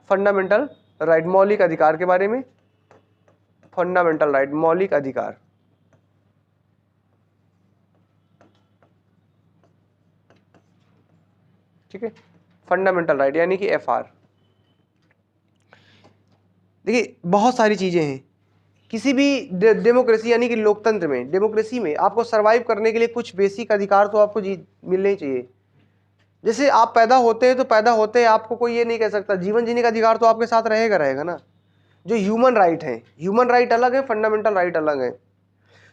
Fundamental right, मौलिक अधिकार के बारे में, फंडामेंटल राइट मौलिक अधिकार। ठीक है, फंडामेंटल राइट यानी कि FR। देखिए बहुत सारी चीजें हैं किसी भी डेमोक्रेसी यानी कि लोकतंत्र में, डेमोक्रेसी में आपको सरवाइव करने के लिए कुछ बेसिक अधिकार तो आपको मिलने ही चाहिए। जैसे आप पैदा होते हैं तो पैदा होते हैं आपको कोई ये नहीं कह सकता, जीवन जीने का अधिकार तो आपके साथ रहेगा ना। जो ह्यूमन राइट है, ह्यूमन राइट अलग है, फंडामेंटल राइट अलग है।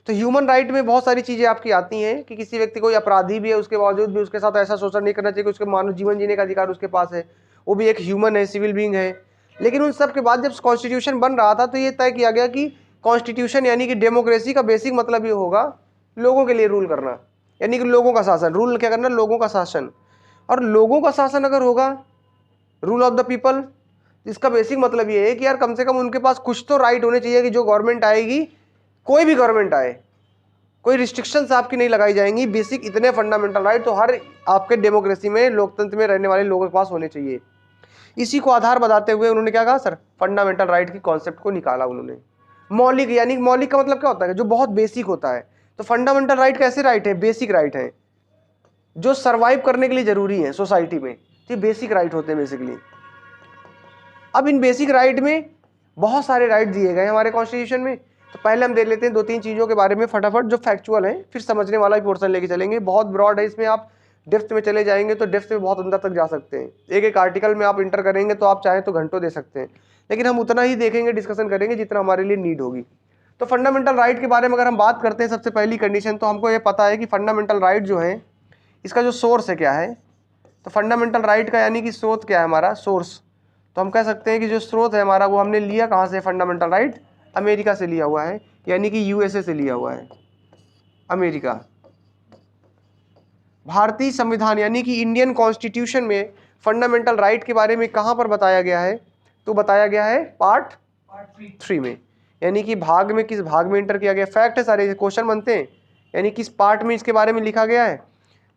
तो ह्यूमन राइट में बहुत सारी चीजें आपकी आती हैं कि किसी व्यक्ति कोई अपराधी भी है उसके बावजूद भी उसके साथ ऐसा शोषण नहीं करना चाहिए कि उसके मानव जीवन जीने का अधिकार उसके पास है, वो भी एक ह्यूमन है, सिविल बीइंग है। लेकिन उन सब के बाद जब कॉन्स्टिट्यूशन बन रहा था तो ये तय किया गया कि कॉन्स्टिट्यूशन यानी कि डेमोक्रेसी का बेसिक मतलब ये होगा लोगों के लिए रूल करना, यानी कि लोगों का शासन, रूल क्या करना, लोगों का शासन। और लोगों का शासन अगर होगा, रूल ऑफ द पीपल, इसका बेसिक मतलब ये है कि यार कम से कम उनके पास कुछ तो राइट होने चाहिए कि जो गवर्नमेंट आएगी, कोई भी गवर्नमेंट आए, कोई रिस्ट्रिक्शंस आपकी नहीं लगाई जाएंगी। बेसिक इतने फंडामेंटल राइट तो हर आपके डेमोक्रेसी में, लोकतंत्र में रहने वाले लोगों के पास होने चाहिए। इसी को आधार बताते हुए उन्होंने क्या कहा सर, फंडामेंटल राइट की कॉन्सेप्ट को निकाला उन्होंने। मौलिक यानी मौलिक का मतलब क्या होता है, जो बहुत बेसिक होता है। तो फंडामेंटल राइट कैसे राइट है, बेसिक राइट है जो सर्वाइव करने के लिए जरूरी है सोसाइटी में, तो बेसिक राइट होते हैं बेसिकली। अब इन बेसिक राइट में बहुत सारे राइट दिए गए हमारे कॉन्स्टिट्यूशन में। तो पहले हम देख लेते हैं 2-3 चीज़ों के बारे में फटाफट जो फैक्चुअल है, फिर समझने वाला भी पोर्शन लेके चलेंगे। बहुत ब्रॉड है, इसमें आप डेप्थ में चले जाएंगे तो डेप्थ में बहुत अंदर तक जा सकते हैं। एक एक आर्टिकल में आप इंटर करेंगे तो आप चाहें तो घंटों दे सकते हैं, लेकिन हम उतना ही देखेंगे, डिस्कशन करेंगे जितना हमारे लिए नीड होगी। तो फंडामेंटल राइट के बारे में अगर हम बात करते हैं, सबसे पहली कंडीशन तो हमको ये पता है कि फंडामेंटल राइट जो है इसका जो सोर्स है क्या है। तो फंडामेंटल राइट का यानी कि स्रोत क्या है हमारा, सोर्स। तो हम कह सकते हैं कि जो स्रोत है हमारा वो हमने लिया कहाँ से, फंडामेंटल राइट अमेरिका से लिया हुआ है, यानी कि USA से लिया हुआ है, अमेरिका। भारतीय संविधान यानी कि इंडियन कॉन्स्टिट्यूशन में फंडामेंटल राइट के बारे में कहाँ पर बताया गया है, तो बताया गया है पार्ट 3 में, यानी कि भाग में, किस भाग में इंटर किया गया। फैक्ट है सारे, क्वेश्चन बनते हैं, यानी किस पार्ट में इसके बारे में लिखा गया है।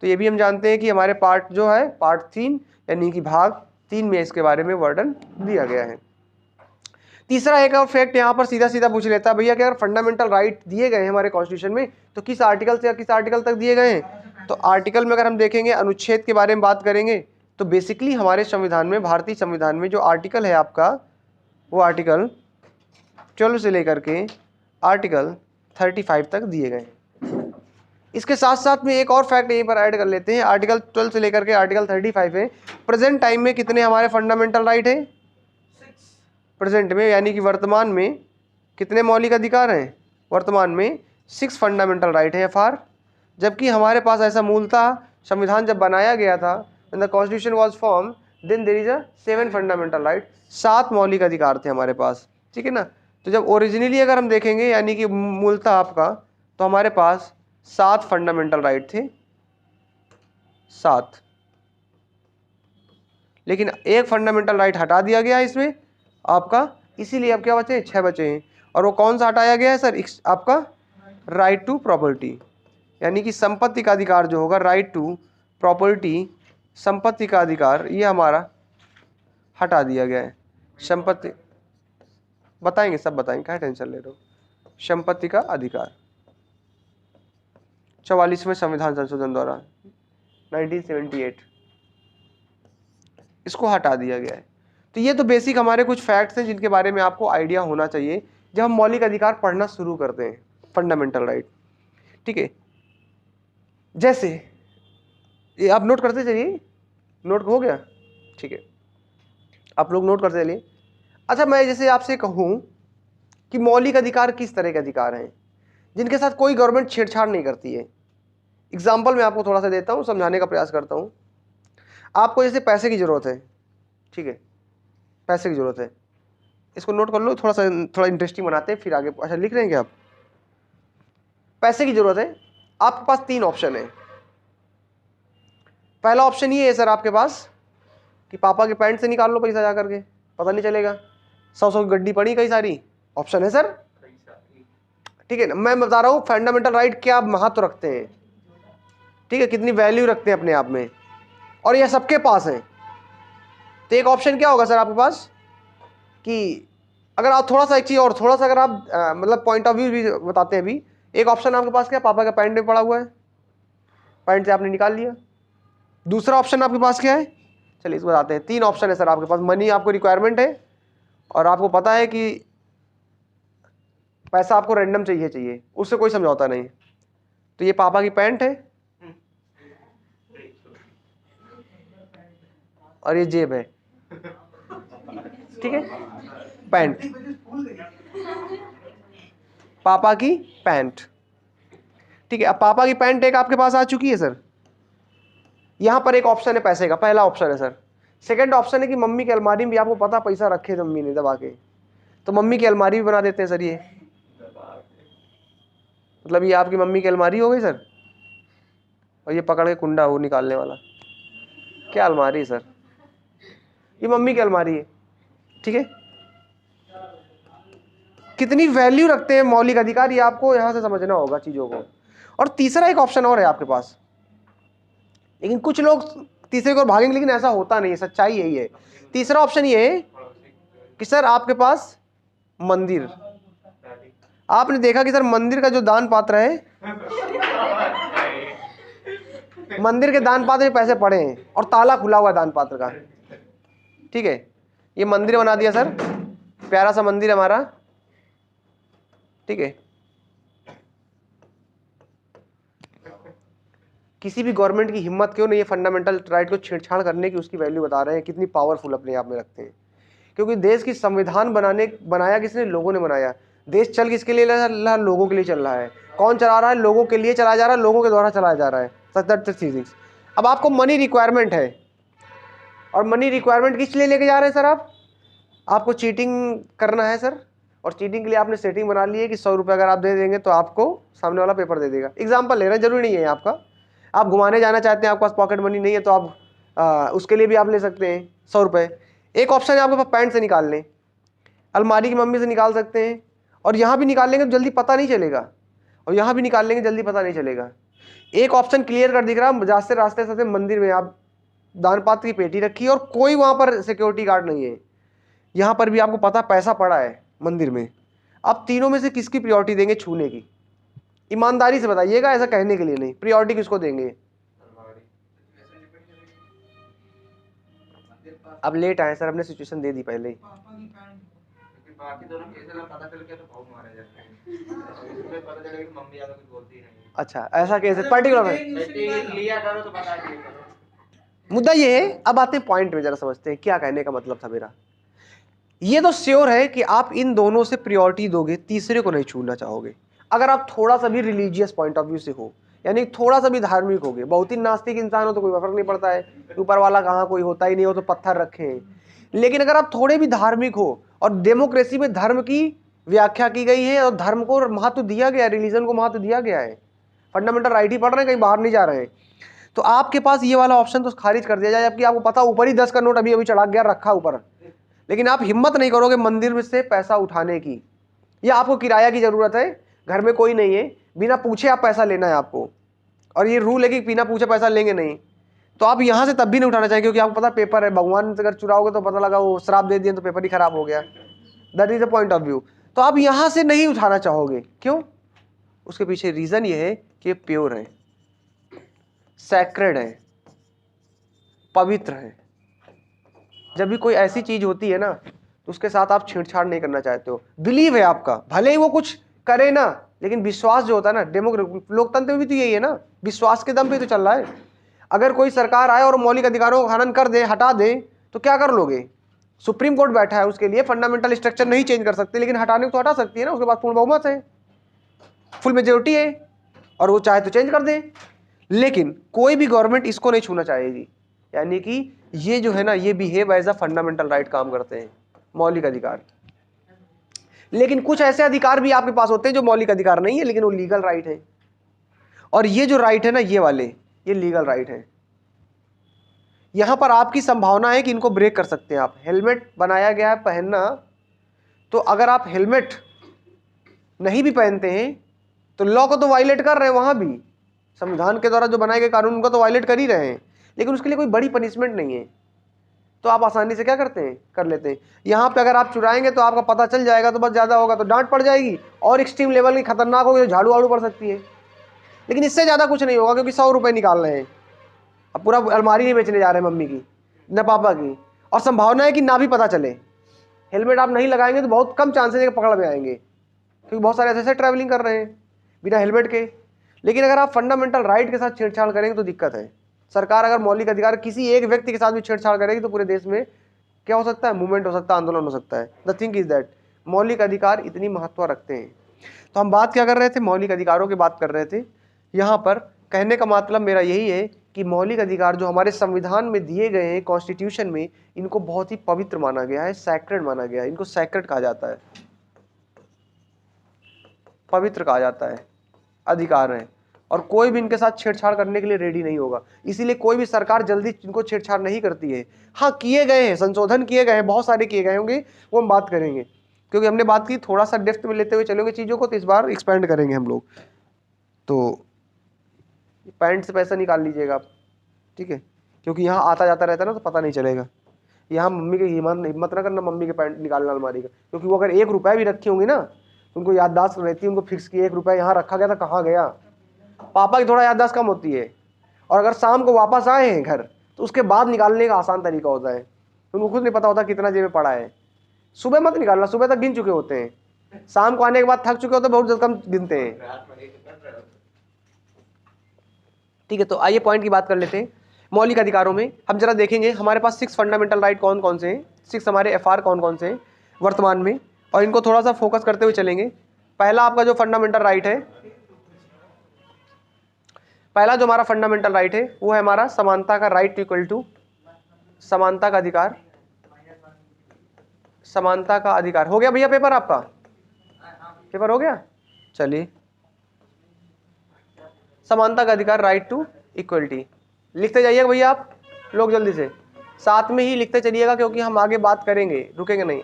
तो ये भी हम जानते हैं कि हमारे पार्ट जो है पार्ट 3 यानी कि भाग 3 में इसके बारे में वर्णन दिया गया है। तीसरा एक और फैक्ट यहाँ पर सीधा सीधा पूछ लेता है, भैया कि अगर फंडामेंटल राइट दिए गए हैं हमारे कॉन्स्टिट्यूशन में तो किस आर्टिकल से किस आर्टिकल तक दिए गए हैं। तो आर्टिकल में अगर हम देखेंगे, अनुच्छेद के बारे में बात करेंगे, तो बेसिकली हमारे संविधान में, भारतीय संविधान में जो आर्टिकल है आपका, वो आर्टिकल 12 से लेकर के आर्टिकल 35 तक दिए गए। इसके साथ साथ में एक और फैक्ट यहीं पर ऐड कर लेते हैं, आर्टिकल 12 से लेकर के आर्टिकल 35 है, प्रेजेंट टाइम में कितने हमारे फंडामेंटल राइट है, प्रेजेंट में यानी कि वर्तमान में कितने मौलिक अधिकार हैं, वर्तमान में 6 फंडामेंटल राइट है FR। जबकि हमारे पास ऐसा मूलतः संविधान जब बनाया गया था, when the constitution was form, then there is a 7 fundamental right, 7 मौलिक अधिकार थे हमारे पास, ठीक है ना। तो जब ओरिजिनली अगर हम देखेंगे यानी कि मूलतः आपका, तो हमारे पास 7 फंडामेंटल राइट थे, 7। लेकिन एक फंडामेंटल राइट हटा दिया गया है इसमें आपका, इसीलिए अब क्या बचे, 6 बचे हैं। और वो कौन सा हटाया गया है सर, आपका राइट टू प्रॉपर्टी, यानी कि संपत्ति का अधिकार जो होगा, राइट टू प्रॉपर्टी, संपत्ति का अधिकार, ये हमारा हटा दिया गया है। संपत्ति बताएंगे, सब बताएंगे, क्या टेंशन ले रहे हो। संपत्ति का अधिकार 44वें संविधान संशोधन द्वारा 1978 इसको हटा दिया गया है। तो ये तो बेसिक हमारे कुछ फैक्ट्स हैं जिनके बारे में आपको आइडिया होना चाहिए जब हम मौलिक अधिकार पढ़ना शुरू करते हैं, फंडामेंटल राइट, ठीक है। जैसे ये आप नोट करते चलिए, नोट हो गया, ठीक है, आप लोग नोट करते चलिए। अच्छा, मैं जैसे आपसे कहूँ कि मौलिक अधिकार किस तरह के अधिकार हैं जिनके साथ कोई गवर्नमेंट छेड़छाड़ नहीं करती है। एग्जाम्पल मैं आपको थोड़ा सा देता हूँ, समझाने का प्रयास करता हूँ। आपको जैसे पैसे की ज़रूरत है, ठीक है, पैसे की ज़रूरत है, इसको नोट कर लो, थोड़ा इंटरेस्टिंग बनाते हैं फिर आगे। अच्छा, लिख रहे हैं क्या आप, पैसे की ज़रूरत है, आपके पास 3 ऑप्शन है। पहला ऑप्शन ये है सर आपके पास कि पापा के पैंट से निकाल लो पैसा जा करके, पता नहीं चलेगा, 100 की गड्डी पड़ी कई सारी, ऑप्शन है सर, ठीक है ना। मैं बता रहा हूँ फंडामेंटल राइट क्या महत्व रखते हैं, ठीक है, कितनी वैल्यू रखते हैं अपने आप में, और ये सबके पास है। तो एक ऑप्शन क्या होगा सर आपके पास, कि अगर आप थोड़ा सा एक चीज़ और थोड़ा सा अगर आप मतलब पॉइंट ऑफ व्यू भी बताते हैं अभी, एक ऑप्शन आपके पास क्या, पापा का पैंट में पड़ा हुआ है, पैंट से आपने निकाल लिया। दूसरा ऑप्शन आपके पास क्या है, चलिए इसको बताते हैं। 3 ऑप्शन है सर आपके पास। मनी आपको रिक्वायरमेंट है और आपको पता है कि पैसा आपको रैंडम चाहिए, उससे कोई समझौता नहीं। तो ये पापा की पैंट है और ये जेब है, ठीक है, पैंट, पापा की पैंट, ठीक है। अब पापा की पैंट एक आपके पास आ चुकी है सर। यहां पर एक ऑप्शन है पैसे का, पहला ऑप्शन है सर। सेकंड ऑप्शन है कि मम्मी की अलमारी में भी आपको पता पैसा रखे मम्मी ने दबा के, तो मम्मी की अलमारी भी बना देते हैं सर। ये मतलब ये आपकी मम्मी की अलमारी हो गई सर, और ये पकड़ के कुंडा वो निकालने वाला, क्या अलमारी है सर, ये मम्मी की अलमारी है, ठीक है। कितनी वैल्यू रखते हैं मौलिक अधिकार, ये आपको यहां से समझना होगा चीजों को। और तीसरा एक ऑप्शन और है आपके पास, लेकिन कुछ लोग तीसरे को भागेंगे, लेकिन ऐसा होता नहीं है, सच्चाई यही है। तीसरा ऑप्शन ये है कि सर आपके पास मंदिर, आपने देखा कि सर मंदिर का जो दान पात्र है, मंदिर के दान पात्र में पैसे पड़े हैं और ताला खुला हुआ है दान पात्र का, ठीक है। ये मंदिर बना दिया सर, प्यारा सा मंदिर हमारा, ठीक है। किसी भी गवर्नमेंट की हिम्मत क्यों नहीं है फंडामेंटल राइट को छेड़छाड़ करने की, उसकी वैल्यू बता रहे हैं कितनी पावरफुल अपने आप में रखते हैं। क्योंकि देश की संविधान बनाया किसने, लोगों ने बनाया। देश चल किसके लिए रहा है, लोगों के लिए चल रहा है। कौन चला रहा है, लोगों के लिए चलाया जा रहा है, लोगों के द्वारा चलाया जा रहा है। अब आपको मनी रिक्वायरमेंट है, और मनी रिक्वायरमेंट किस लिए लेके जा रहे हैं सर, आपको चीटिंग करना है सर, और चीटिंग के लिए आपने सेटिंग बना ली है कि 100 रुपये अगर आप दे देंगे तो आपको सामने वाला पेपर दे देगा। एग्जाम्पल ले रहे हैं, जरूरी नहीं है आपका, आप घुमाने जाना चाहते हैं, आपके पास पॉकेट मनी नहीं है, तो आप उसके लिए भी आप ले सकते हैं 100 रुपये। एक ऑप्शन है आपके पास पैंट से निकाल लें, अलमारी की मम्मी से निकाल सकते हैं, और यहाँ भी निकाल लेंगे तो जल्दी पता नहीं चलेगा, और यहाँ भी निकाल लेंगे जल्दी पता नहीं चलेगा। एक ऑप्शन क्लियर कर दिख रहा है, रास्ते से मंदिर में आप दान पात्र की पेटी रखी है और कोई वहाँ पर सिक्योरिटी गार्ड नहीं है, यहाँ पर भी आपको पता पैसा पड़ा है मंदिर में। आप तीनों में से किसकी प्रायोरिटी देंगे छूने की, ईमानदारी से बताइएगा, ऐसा कहने के लिए नहीं, प्रायोरिटी किसको देंगे। अब लेट आए सर, हमने सिचुएशन दे दी पहले ही। अच्छा ऐसा कैसे पर्टिकुलर है, मुद्दा ये है। अब आते हैं पॉइंट में, जरा समझते हैं क्या कहने का मतलब था मेरा। ये तो श्योर है कि आप इन दोनों से प्रायोरिटी दोगे, तीसरे को नहीं छूना चाहोगे। अगर आप थोड़ा सा भी रिलीजियस पॉइंट ऑफ व्यू से हो, यानी थोड़ा सा भी धार्मिक होगे, बहुत ही नास्तिक इंसान हो तो कोई फर्क नहीं पड़ता है, ऊपर वाला कहाँ, कोई होता ही नहीं हो तो पत्थर रखे हैं। लेकिन अगर आप थोड़े भी धार्मिक हो, और डेमोक्रेसी में धर्म की व्याख्या की गई है और धर्म को महत्व दिया गया है, रिलीजन को महत्व दिया गया है, फंडामेंटल राइट ही पढ़ रहे हैं, कहीं बाहर नहीं जा रहे हैं, तो आपके पास ये वाला ऑप्शन तो खारिज कर दिया जाए। जबकि आपको पता ऊपर ही 10 का नोट अभी अभी चढ़ा गया रखा ऊपर, लेकिन आप हिम्मत नहीं करोगे मंदिर में से पैसा उठाने की, या आपको किराया की जरूरत है, घर में कोई नहीं है, बिना पूछे आप पैसा लेना है आपको, और ये रूल है कि बिना पूछे पैसा लेंगे नहीं, तो आप यहाँ से तब भी नहीं उठाना चाहिए, क्योंकि आपको पता पेपर है, भगवान से अगर चुराओगे तो पता लगा वो श्राप दे दिए तो पेपर ही खराब हो गया। That is the point of view. तो आप यहाँ से नहीं उठाना चाहोगे, क्यों? उसके पीछे रीजन ये है कि प्योर है, सैक्रेड है, पवित्र है। जब भी कोई ऐसी चीज होती है ना, तो उसके साथ आप छेड़छाड़ नहीं करना चाहते हो। बिलीव है आपका, भले ही वो कुछ करे ना, लेकिन विश्वास जो होता है ना, लोकतंत्र में भी तो यही है ना, विश्वास के दम पे तो चल रहा है। अगर कोई सरकार आए और मौलिक अधिकारों का हनन कर दे, हटा दे, तो क्या कर लोगे? सुप्रीम कोर्ट बैठा है उसके लिए, फंडामेंटल स्ट्रक्चर नहीं चेंज कर सकते, लेकिन हटाने को तो हटा सकती है ना, उसके पास पूर्ण बहुमत है, फुल मेजोरिटी है, और वो चाहे तो चेंज कर दे। लेकिन कोई भी गवर्नमेंट इसको नहीं छूना चाहेगी, यानी कि ये जो है ना, ये behave as a fundamental right काम करते हैं, मौलिक अधिकार। लेकिन कुछ ऐसे अधिकार भी आपके पास होते हैं जो मौलिक अधिकार नहीं है, लेकिन वो लीगल राइट है। और ये जो राइट है ना, ये वाले, ये लीगल राइट है। यहां पर आपकी संभावना है कि इनको ब्रेक कर सकते हैं आप। हेलमेट बनाया गया है पहनना, तो अगर आप हेलमेट नहीं भी पहनते हैं तो लॉ को तो वायलेट कर रहे हैं, वहां भी संविधान के द्वारा जो बनाए गए कानून उनको तो वायलेट कर ही रहे हैं, लेकिन उसके लिए कोई बड़ी पनिशमेंट नहीं है। तो आप आसानी से क्या करते हैं, कर लेते हैं। यहाँ पे अगर आप चुराएंगे तो आपका पता चल जाएगा तो बस ज़्यादा होगा तो डांट पड़ जाएगी, और एक्सट्रीम लेवल की खतरनाक होगी तो झाड़ू वाड़ू पड़ सकती है। लेकिन इससे ज़्यादा कुछ नहीं होगा, क्योंकि 100 रुपये निकाल रहे हैं, अब पूरा अलमारी नहीं बेचने जा रहे हैं मम्मी की न पापा की, और संभावना है कि ना भी पता चले। हेलमेट आप नहीं लगाएंगे तो बहुत कम चांसेस है कि पकड़ में आएंगे, क्योंकि बहुत सारे ऐसे ट्रैवलिंग कर रहे हैं बिना हेलमेट के। लेकिन अगर आप फंडामेंटल राइट के साथ छेड़छाड़ करेंगे तो दिक्कत है। सरकार अगर मौलिक अधिकार किसी एक व्यक्ति के साथ भी छेड़छाड़ करेगी तो पूरे देश में क्या हो सकता है, मूवमेंट हो सकता है, आंदोलन हो सकता है। द थिंग इज दैट मौलिक अधिकार इतनी महत्व रखते हैं। तो हम बात क्या कर रहे थे, मौलिक अधिकारों की बात कर रहे थे। यहाँ पर कहने का मतलब मेरा यही है कि मौलिक अधिकार जो हमारे संविधान में दिए गए हैं, कॉन्स्टिट्यूशन में, इनको बहुत ही पवित्र माना गया है, सैक्रेड माना गया है। इनको सैक्रेड कहा जाता है, पवित्र कहा जाता है, अधिकार है, और कोई भी इनके साथ छेड़छाड़ करने के लिए रेडी नहीं होगा। इसीलिए कोई भी सरकार जल्दी इनको छेड़छाड़ नहीं करती है। हाँ, किए गए हैं, संशोधन किए गए हैं, बहुत सारे किए गए होंगे, वो हम बात करेंगे, क्योंकि हमने बात की थोड़ा सा डेप्थ में लेते हुए चलेंगे चीज़ों को, तो इस बार एक्सपेंड करेंगे हम लोग। तो पैंट से पैसा निकाल लीजिएगा आप, ठीक है, क्योंकि यहाँ आता जाता रहता है ना, तो पता नहीं चलेगा। यहाँ मम्मी की हिम्मत ना करना मम्मी के पैंट निकालना अलमारी का, क्योंकि वो अगर 1 रुपया भी रखी होंगी ना, उनको याददाश्त रहती है, उनको फिक्स की 1 रुपया यहाँ रखा गया था, कहाँ गया। पापा की थोड़ा याददाश्त कम होती है, और अगर शाम को वापस आए हैं घर तो उसके बाद निकालने का आसान तरीका होता है, उनको खुद नहीं पता होता कितना जेब में पड़ा है। सुबह मत निकालना, सुबह तक गिन चुके होते हैं, शाम को आने के बाद थक चुके होते हैं, बहुत कम गिनते हैं। ठीक है, तो आइए पॉइंट की बात कर लेते हैं। मौलिक अधिकारों में हम जरा देखेंगे हमारे पास 6 फंडामेंटल राइट कौन कौन से हैं, 6 हमारे एफआर कौन कौन से हैं वर्तमान में, और इनको थोड़ा सा फोकस करते हुए चलेंगे। पहला आपका जो फंडामेंटल राइट है, पहला जो हमारा फंडामेंटल राइट है वो है हमारा समानता का राइट इक्वल टू, समानता का अधिकार, समानता का अधिकार। हो गया भैया पेपर आपका, पेपर हो गया, चलिए। समानता का अधिकार, राइट टू इक्वलिटी, लिखते जाइएगा भैया आप लोग, जल्दी से साथ में ही लिखते चलिएगा, क्योंकि हम आगे बात करेंगे, रुकेंगे नहीं।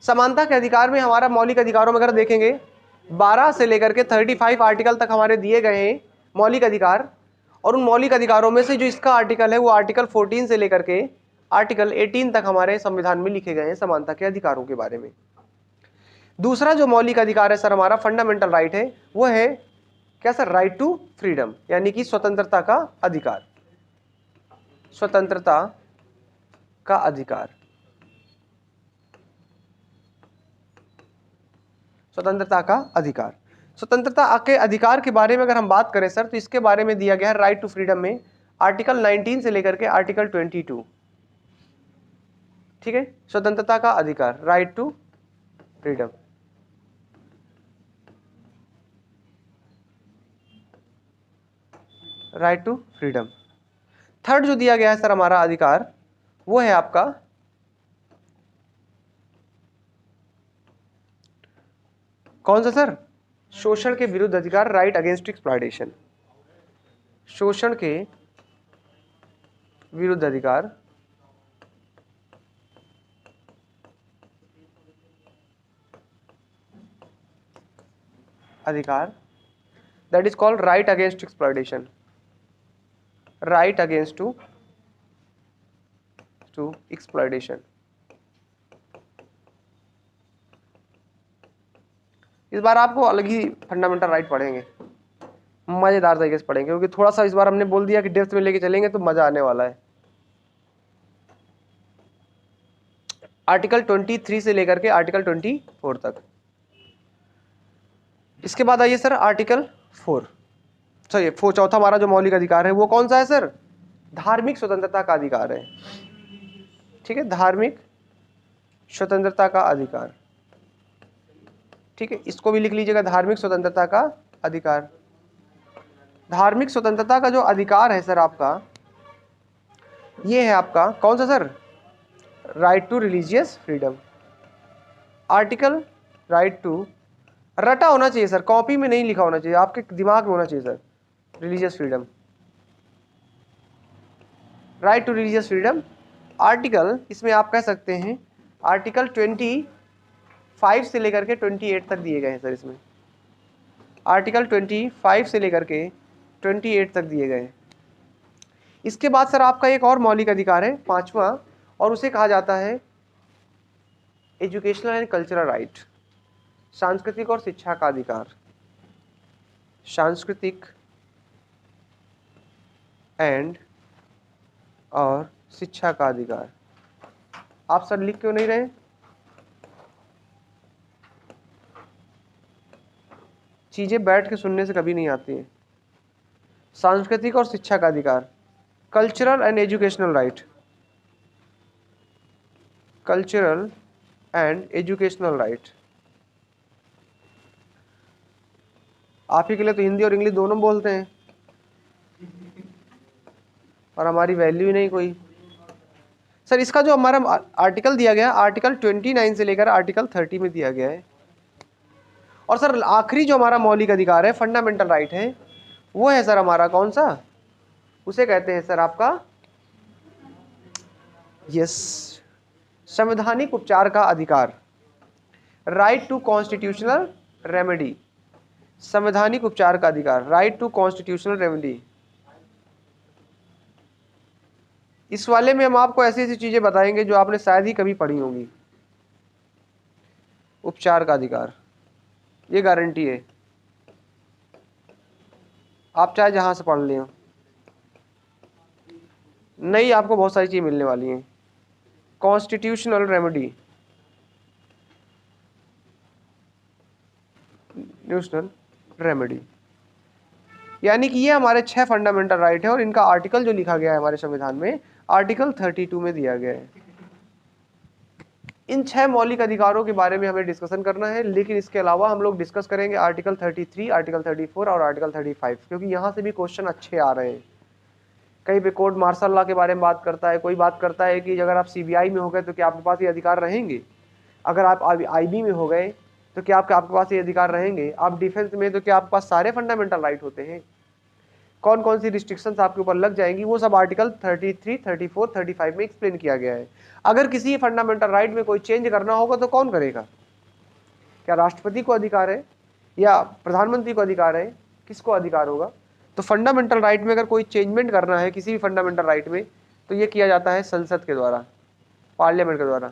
समानता के अधिकार में हमारा मौलिक अधिकारों में अगर देखेंगे 12 से लेकर के 35 आर्टिकल तक हमारे दिए गए हैं मौलिक अधिकार, और उन मौलिक अधिकारों में से जो इसका आर्टिकल है वो आर्टिकल 14 से लेकर के आर्टिकल 18 तक हमारे संविधान में लिखे गए हैं समानता के अधिकारों के बारे में। दूसरा जो मौलिक अधिकार है सर हमारा फंडामेंटल राइट है, वो है क्या सर, राइट टू फ्रीडम, यानी कि स्वतंत्रता का अधिकार, स्वतंत्रता का अधिकार, स्वतंत्रता का अधिकार। स्वतंत्रता के अधिकार के बारे में अगर हम बात करें सर, तो इसके बारे में दिया गया है राइट टू फ्रीडम में आर्टिकल 19 से लेकर के आर्टिकल 22, ठीक है, स्वतंत्रता का अधिकार, right to freedom. Right to freedom. Third जो दिया गया है सर हमारा अधिकार, वो है आपका कौन सा सर, शोषण के विरुद्ध अधिकार, राइट अगेंस्ट एक्सप्लॉयटेशन, शोषण के विरुद्ध अधिकार, अधिकार, that is called right against exploitation, right against to exploitation. इस बार आपको अलग ही फंडामेंटल राइट पढ़ेंगे, मजेदार तरीके से पढ़ेंगे, क्योंकि थोड़ा सा इस बार हमने बोल दिया कि डेप्थ में लेके चलेंगे तो मजा आने वाला है। आर्टिकल 23 से लेकर के आर्टिकल 24 तक। इसके बाद आइए सर आर्टिकल 4, सही, चौथा हमारा जो मौलिक अधिकार है वो कौन सा है सर, धार्मिक स्वतंत्रता का अधिकार है, ठीक है, धार्मिक स्वतंत्रता का अधिकार, ठीक है, इसको भी लिख लीजिएगा, धार्मिक स्वतंत्रता का अधिकार। धार्मिक स्वतंत्रता का जो अधिकार है सर आपका, ये है आपका कौन सा sir, right to religious freedom, article right to, रटा होना चाहिए सर, कॉपी में नहीं लिखा होना चाहिए, आपके दिमाग में होना चाहिए sir, religious freedom, right to religious freedom. Article इसमें आप कह सकते हैं आर्टिकल 25 से लेकर के 28 तक दिए गए हैं सर, इसमें आर्टिकल 25 से लेकर के 28 तक दिए गए हैं। इसके बाद सर आपका एक और मौलिक अधिकार है 5वां, और उसे कहा जाता है एजुकेशनल एंड कल्चरल राइट, सांस्कृतिक और शिक्षा का अधिकार। सांस्कृतिक एंड और शिक्षा का अधिकार। आप सर लिख क्यों नहीं रहे? चीजें बैठ के सुनने से कभी नहीं आती हैं। सांस्कृतिक और शिक्षा का अधिकार, cultural and educational right, cultural and educational right. आप ही के लिए तो हिंदी और इंग्लिश दोनों बोलते हैं और हमारी वैल्यू ही नहीं कोई। सर इसका जो हमारा आर्टिकल दिया गया है, आर्टिकल 29 से लेकर आर्टिकल 30 में दिया गया है। और सर आखिरी जो हमारा मौलिक अधिकार है, फंडामेंटल राइट है, वो है सर हमारा कौन सा? उसे कहते हैं सर आपका, यस, संवैधानिक उपचार का अधिकार, राइट टू कॉन्स्टिट्यूशनल रेमेडी। संवैधानिक उपचार का अधिकार, राइट टू कॉन्स्टिट्यूशनल रेमेडी। इस वाले में हम आपको ऐसी ऐसी चीजें बताएंगे जो आपने शायद ही कभी पढ़ी होंगी। उपचार का अधिकार, ये गारंटी है, आप चाहे जहां से पढ़ लें, नहीं आपको बहुत सारी चीजें मिलने वाली हैं। कॉन्स्टिट्यूशनल रेमेडी, न्यूशनल रेमेडी, यानी कि ये हमारे 6 फंडामेंटल राइट है और इनका आर्टिकल जो लिखा गया है हमारे संविधान में, आर्टिकल 32 में दिया गया है। इन 6 मौलिक अधिकारों के बारे में हमें डिस्कशन करना है, लेकिन इसके अलावा हम लोग डिस्कस करेंगे आर्टिकल 33, आर्टिकल 34 और आर्टिकल 35, क्योंकि यहाँ से भी क्वेश्चन अच्छे आ रहे हैं। कहीं पे कोर्ट मार्शल लॉ के बारे में बात करता है, कोई बात करता है कि अगर आप CBI में हो गए तो क्या आपके पास ये अधिकार रहेंगे, अगर आप IB में हो गए तो क्या आपके पास ये अधिकार रहेंगे, आप डिफेंस में तो क्या आपके पास सारे फंडामेंटल राइट होते हैं, कौन कौन सी रिस्ट्रिक्शंस आपके ऊपर लग जाएंगी, वो सब आर्टिकल 33, 34, 35 में एक्सप्लेन किया गया है। अगर किसी फंडामेंटल राइट में कोई चेंज करना होगा तो कौन करेगा? क्या राष्ट्रपति को अधिकार है या प्रधानमंत्री को अधिकार है? किसको अधिकार होगा? तो फंडामेंटल राइट में अगर कोई चेंजमेंट करना है किसी भी फंडामेंटल राइट में, तो ये किया जाता है संसद के द्वारा, पार्लियामेंट के द्वारा,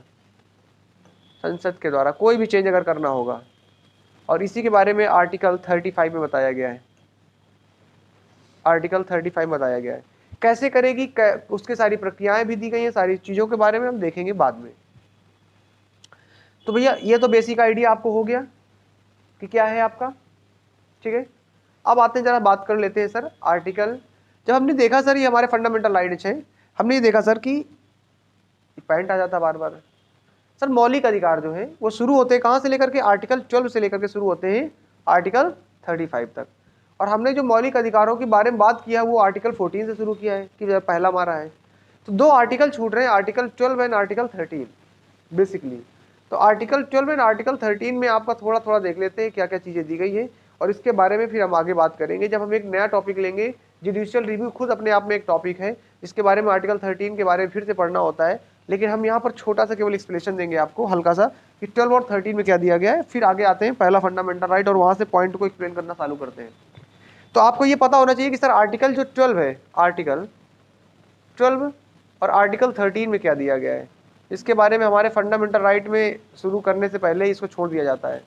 संसद के द्वारा कोई भी चेंज अगर करना होगा। और इसी के बारे में आर्टिकल 35 में बताया गया है, आर्टिकल 35 में बताया गया है कैसे करेगी, उसके सारी प्रक्रियाएं भी दी गई हैं, सारी चीज़ों के बारे में हम देखेंगे बाद में। तो भैया ये तो बेसिक आइडिया आपको हो गया कि क्या है आपका, ठीक है। अब आते हैं, जरा बात कर लेते हैं सर आर्टिकल। जब हमने देखा सर ये हमारे फंडामेंटल राइट्स हैं, हमने ये देखा सर कि पॉइंट आ जाता बार बार सर, मौलिक अधिकार जो है वो शुरू होते हैं कहाँ से लेकर के, आर्टिकल 12 से लेकर के शुरू होते हैं आर्टिकल 35 तक। और हमने जो मौलिक अधिकारों के बारे में बात किया वो आर्टिकल 14 से शुरू किया है कि पहला मारा है। तो 2 आर्टिकल छूट रहे हैं, आर्टिकल 12 एंड आर्टिकल 13 बेसिकली। तो आर्टिकल 12 एंड आर्टिकल 13 में आपका थोड़ा थोड़ा देख लेते हैं क्या क्या चीज़ें दी गई है, और इसके बारे में फिर हम आगे बात करेंगे जब हम एक नया टॉपिक लेंगे। जुडिशियल रिव्यू खुद अपने आप में एक टॉपिक है, जिसके बारे में आर्टिकल 13 के बारे में फिर से पढ़ना होता है, लेकिन हम यहाँ पर छोटा सा केवल एक्सप्लेनेशन देंगे आपको हल्का सा कि 12 और 13 में क्या दिया गया है। फिर आगे आते हैं पहला फंडामेंटल राइट और वहाँ से पॉइंट को एक्सप्लेन करना चालू करते हैं। तो आपको ये पता होना चाहिए कि सर आर्टिकल जो 12 है, आर्टिकल 12 और आर्टिकल 13 में क्या दिया गया है, इसके बारे में हमारे फंडामेंटल राइट में शुरू करने से पहले इसको छोड़ दिया जाता है।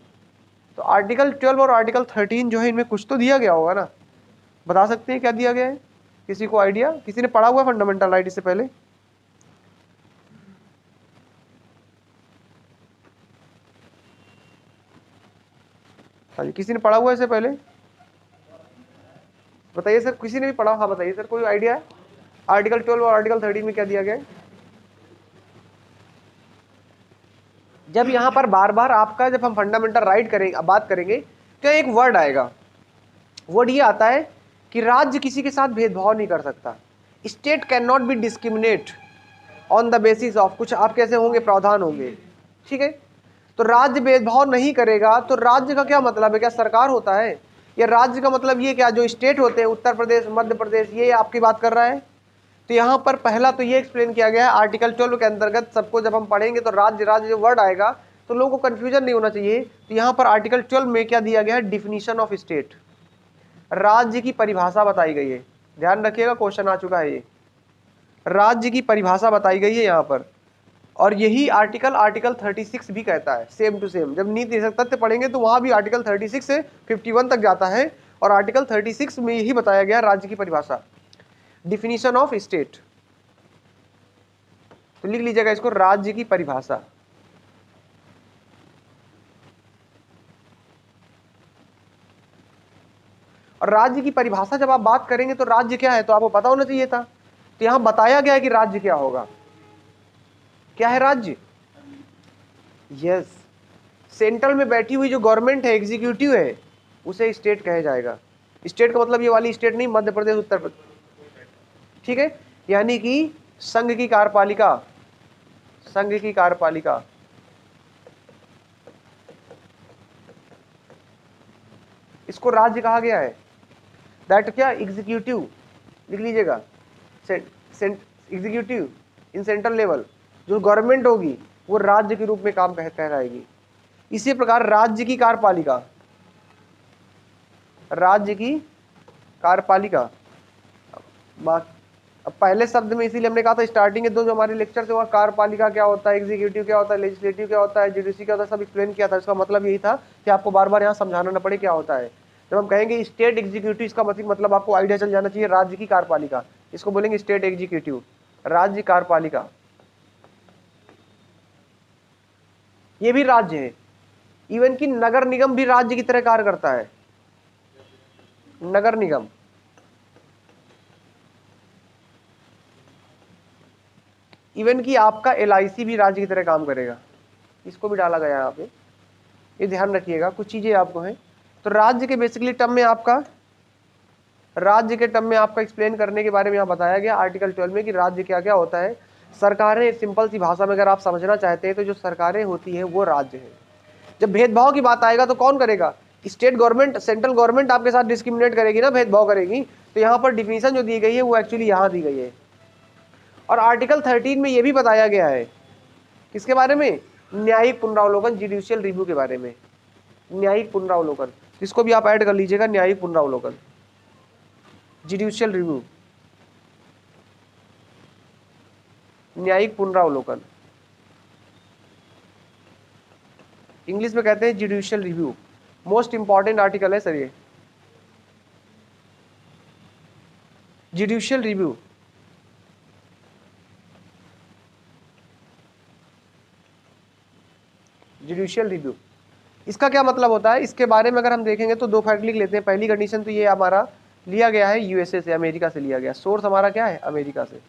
तो आर्टिकल 12 और आर्टिकल 13 जो है इनमें कुछ तो दिया गया होगा ना, बता सकते हैं क्या दिया गया है? किसी को आइडिया? किसी ने पढ़ा हुआ है फंडामेंटल राइट इससे पहले? हाँ जी, किसी ने पढ़ा हुआ है इससे पहले? बताइए सर, किसी ने भी पढ़ा? हाँ बताइए सर, कोई आइडिया है आर्टिकल 12 और आर्टिकल 13 में क्या दिया गया है? जब यहाँ पर बार बार आपका, जब हम फंडामेंटल राइट करेंगे, बात करेंगे, तो एक वर्ड आएगा, वर्ड ये आता है कि राज्य किसी के साथ भेदभाव नहीं कर सकता। State can not be discriminate on the basis of, कुछ आप कैसे होंगे, प्रावधान होंगे, ठीक है। तो राज्य भेदभाव नहीं करेगा, तो राज्य का क्या मतलब है? क्या सरकार होता है? या राज्य का मतलब ये क्या, जो स्टेट होते हैं उत्तर प्रदेश, मध्य प्रदेश, ये आपकी बात कर रहा है। तो यहाँ पर पहला तो ये एक्सप्लेन किया गया है आर्टिकल 12 के अंतर्गत, सबको जब हम पढ़ेंगे तो राज्य राज्य जो वर्ड आएगा तो लोगों को कंफ्यूजन नहीं होना चाहिए। तो यहाँ पर आर्टिकल 12 में क्या दिया गया है? डिफिनीशन ऑफ स्टेट, राज्य की परिभाषा बताई गई है। ध्यान रखिएगा, क्वेश्चन आ चुका है ये, राज्य की परिभाषा बताई गई है यहाँ पर। और यही आर्टिकल 36 भी कहता है, सेम टू सेम। जब नीति निषेध तथ्य पढ़ेंगे तो वहां भी आर्टिकल 36 से 51 तक जाता है, और आर्टिकल 36 में यही बताया गया राज्य की परिभाषा, डिफिनीशन ऑफ स्टेट। तो लिख लीजिएगा इसको, राज्य की परिभाषा। और राज्य की परिभाषा जब आप बात करेंगे तो राज्य क्या है तो आपको पता होना चाहिए था। तो यहां बताया गया है कि राज्य क्या होगा। क्या है राज्य? यस, सेंट्रल में बैठी हुई जो गवर्नमेंट है, एग्जीक्यूटिव है, उसे स्टेट कहा जाएगा। स्टेट का मतलब ये वाली स्टेट नहीं, मध्य प्रदेश, उत्तर प्रदेश, ठीक है। यानी कि संघ की कार्यपालिका, संघ की कार्यपालिका, इसको राज्य कहा गया है। दैट क्या? एग्जीक्यूटिव, लिख लीजिएगा, एग्जीक्यूटिव इन सेंट्रल लेवल, जो गवर्नमेंट होगी वो राज्य के रूप में काम कहलाएगी। इसी प्रकार राज्य की कार्यपालिका, राज्य की कार्यपालिका। अब पहले शब्द में इसीलिए हमने कहा था स्टार्टिंग के दो जो हमारे लेक्चर थे, वहाँ कार्यपालिका क्या होता है, एग्जीक्यूटिव क्या होता है, लेजिस्लेटिव क्या होता है, जुडिशरी क्या होता है, सब एक्सप्लेन किया था। इसका मतलब यही था कि आपको बार बार यहाँ समझाना न पड़े क्या होता है। जब हम कहेंगे स्टेट एग्जीक्यूटिव, इसका मतलब आपको आइडिया चल जाना चाहिए, राज्य की कार्यपालिका, इसको बोलेंगे स्टेट एग्जीक्यूटिव, राज्य कार्यपालिका। ये भी राज्य है। इवन कि नगर निगम भी राज्य की तरह कार्य करता है। नगर निगम, इवन कि आपका LIC भी राज्य की तरह काम करेगा, इसको भी डाला गया यहाँ पे, ये ध्यान रखिएगा। कुछ चीजें आपको हैं तो राज्य के बेसिकली टर्म में आपका, राज्य के टर्म में आपका एक्सप्लेन करने के बारे में यहाँ बताया गया आर्टिकल 12 में कि राज्य क्या क्या होता है। सरकारें, सिंपल सी भाषा में अगर आप समझना चाहते हैं तो जो सरकारें होती है वो राज्य है। जब भेदभाव की बात आएगा तो कौन करेगा? स्टेट गवर्नमेंट, सेंट्रल गवर्नमेंट आपके साथ डिस्क्रिमिनेट करेगी ना, भेदभाव करेगी। तो यहाँ पर डिफिनीशन जो दी गई है वो एक्चुअली यहाँ दी गई है। और आर्टिकल 13 में ये भी बताया गया है, किसके बारे में? न्यायिक पुनरावलोकन, जुडिशियल रिव्यू के बारे में। न्यायिक पुनरावलोकन, इसको भी आप ऐड कर लीजिएगा, न्यायिक पुनरावलोकन, जुडिशियल रिव्यू, न्यायिक पुनरावलोकन, इंग्लिश में कहते हैं judicial review. Most important article है सर ये, जुडिशियल रिव्यू। जुडिशियल रिव्यू, इसका क्या मतलब होता है? इसके बारे में अगर हम देखेंगे तो दो फैक्ट लिख लेते हैं। पहली कंडीशन तो ये हमारा लिया गया है USA से, अमेरिका से लिया गया, सोर्स हमारा क्या है? अमेरिका से।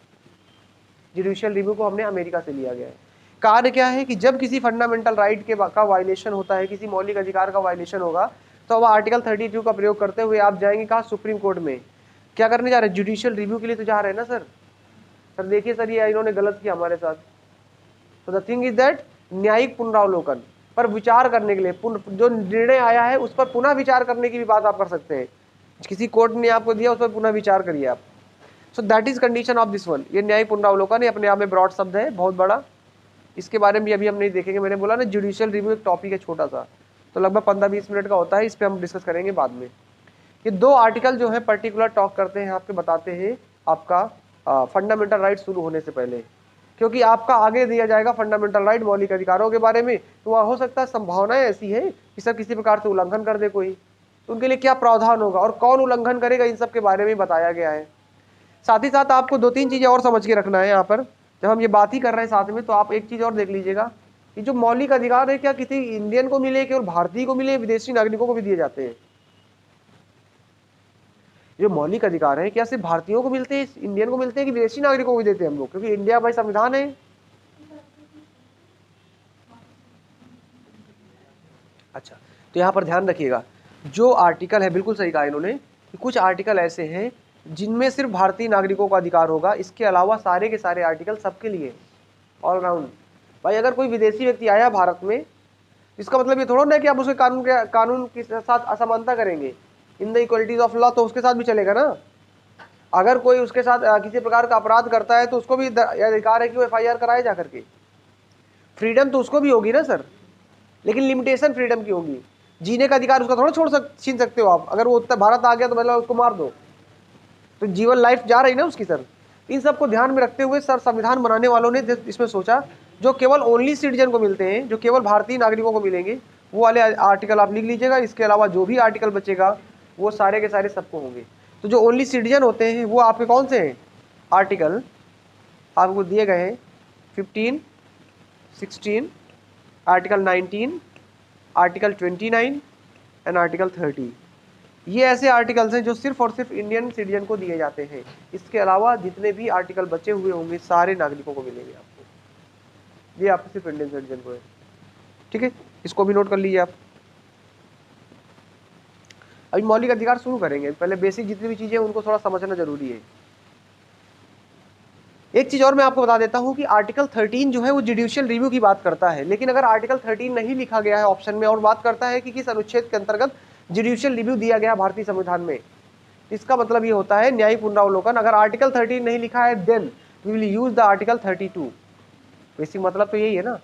जुडिशियल रिव्यू को हमने अमेरिका से लिया गया है। कार्य क्या है कि जब किसी फंडामेंटल राइट का वायलेशन होता है, किसी मौलिक अधिकार का वायलेशन होगा, तो अब आर्टिकल 32 का प्रयोग करते हुए आप जाएंगे कहाँ? सुप्रीम कोर्ट में। क्या करने जा रहे हैं? जुडिशियल रिव्यू के लिए तो जा रहे हैं ना सर। सर देखिए सर, ये इन्होंने गलत किया हमारे साथ। तो द थिंग इज दैट, न्यायिक पुनरावलोकन पर विचार करने के लिए, जो निर्णय आया है उस पर पुनः विचार करने की भी बात आप कर सकते हैं। किसी कोर्ट ने आपको दिया, उस पर पुनः विचार करिए आप। So that is condition of this one. ये न्यायिक पुनरावलोकन है, अपने आप में ब्रॉड शब्द है, बहुत बड़ा। इसके बारे में अभी हम नहीं देखेंगे। मैंने बोला ना जुडिशियल रिव्यू एक टॉपिक है छोटा सा, तो लगभग 15-20 मिनट का होता है, इस पर हम डिस्कस करेंगे बाद में। ये दो आर्टिकल जो है पर्टिकुलर टॉक करते हैं, आपके बताते हैं आपका फंडामेंटल राइट शुरू होने से पहले, क्योंकि आपका आगे दिया जाएगा फंडामेंटल राइट, मौलिक अधिकारों के बारे में। तो वहाँ हो सकता है संभावनाएं ऐसी है कि सर किसी प्रकार से उल्लंघन कर दे कोई, तो उनके लिए क्या प्रावधान होगा और कौन उल्लंघन करेगा, इन सब के बारे में बताया गया है। साथ ही साथ आपको 2-3 चीजें और समझ के रखना है यहाँ पर, जब हम ये बात ही कर रहे हैं साथ में, तो आप एक चीज और देख लीजिएगा कि जो मौलिक अधिकार है क्या किसी इंडियन को मिले, केवल भारतीय को मिले, विदेशी नागरिकों को भी दिए जाते हैं? जो मौलिक अधिकार है क्या सिर्फ भारतीयों को मिलते हैं, इंडियन को मिलते हैं, कि विदेशी नागरिकों को भी देते हैं हम लोग? क्योंकि इंडिया भाई संविधान है। अच्छा, तो यहाँ पर ध्यान रखिएगा, जो आर्टिकल है, बिल्कुल सही कहा इन्होंने कि कुछ आर्टिकल ऐसे हैं जिनमें सिर्फ भारतीय नागरिकों का अधिकार होगा, इसके अलावा सारे के सारे आर्टिकल सबके लिए, ऑल राउंड। भाई अगर कोई विदेशी व्यक्ति आया भारत में, इसका मतलब ये थोड़ा ना कि आप उसके कानून के साथ असमानता करेंगे, in the equalities of law, तो उसके साथ भी चलेगा ना। अगर कोई उसके साथ किसी प्रकार का अपराध करता है तो उसको भी अधिकार है कि वो FIR कराए जा करके। फ्रीडम तो उसको भी होगी ना सर, लेकिन लिमिटेशन फ्रीडम की होगी। जीने का अधिकार उसका थोड़ा छीन सकते हो आप। अगर वो उत्तर भारत आ गया तो मतलब उसको मार दो, तो जीवन लाइफ जा रही ना उसकी सर। इन सबको ध्यान में रखते हुए सर संविधान बनाने वालों ने इसमें सोचा जो केवल ओनली सिटीजन को मिलते हैं, जो केवल भारतीय नागरिकों को मिलेंगे, वो वाले आर्टिकल आप लिख लीजिएगा। इसके अलावा जो भी आर्टिकल बचेगा वो सारे के सारे सबको होंगे। तो जो ओनली सिटीजन होते हैं वो आपके कौन से हैं? आर्टिकल आपको दिए गए हैं 15, 16, आर्टिकल 19, आर्टिकल 29 एंड आर्टिकल 30। ये ऐसे आर्टिकल्स हैं जो सिर्फ और सिर्फ इंडियन सिटीजन को दिए जाते हैं। इसके अलावा जितने भी आर्टिकल बचे हुए होंगे सारे नागरिकों को मिलेंगे आपको। ये आपको सिर्फ इंडियन सिटीजन को है। ठीक है, इसको भी नोट कर लीजिए आप। अभी मौलिक अधिकार शुरू करेंगे, पहले बेसिक जितनी भी चीजें उनको थोड़ा समझना जरूरी है। एक चीज और मैं आपको बता देता हूं कि आर्टिकल 13 जो है वो जुडिशियल रिव्यू की बात करता है, लेकिन अगर आर्टिकल 13 नहीं लिखा गया है ऑप्शन में और बात करता है कि किस अनुच्छेद के अंतर्गत जुडिशियल रिव्यू दिया गया भारतीय संविधान में, इसका मतलब ये होता है न्यायिक पुनरावलोकन। अगर आर्टिकल 13 नहीं लिखा है then we will use the article 32। Basic मतलब तो यही है ना,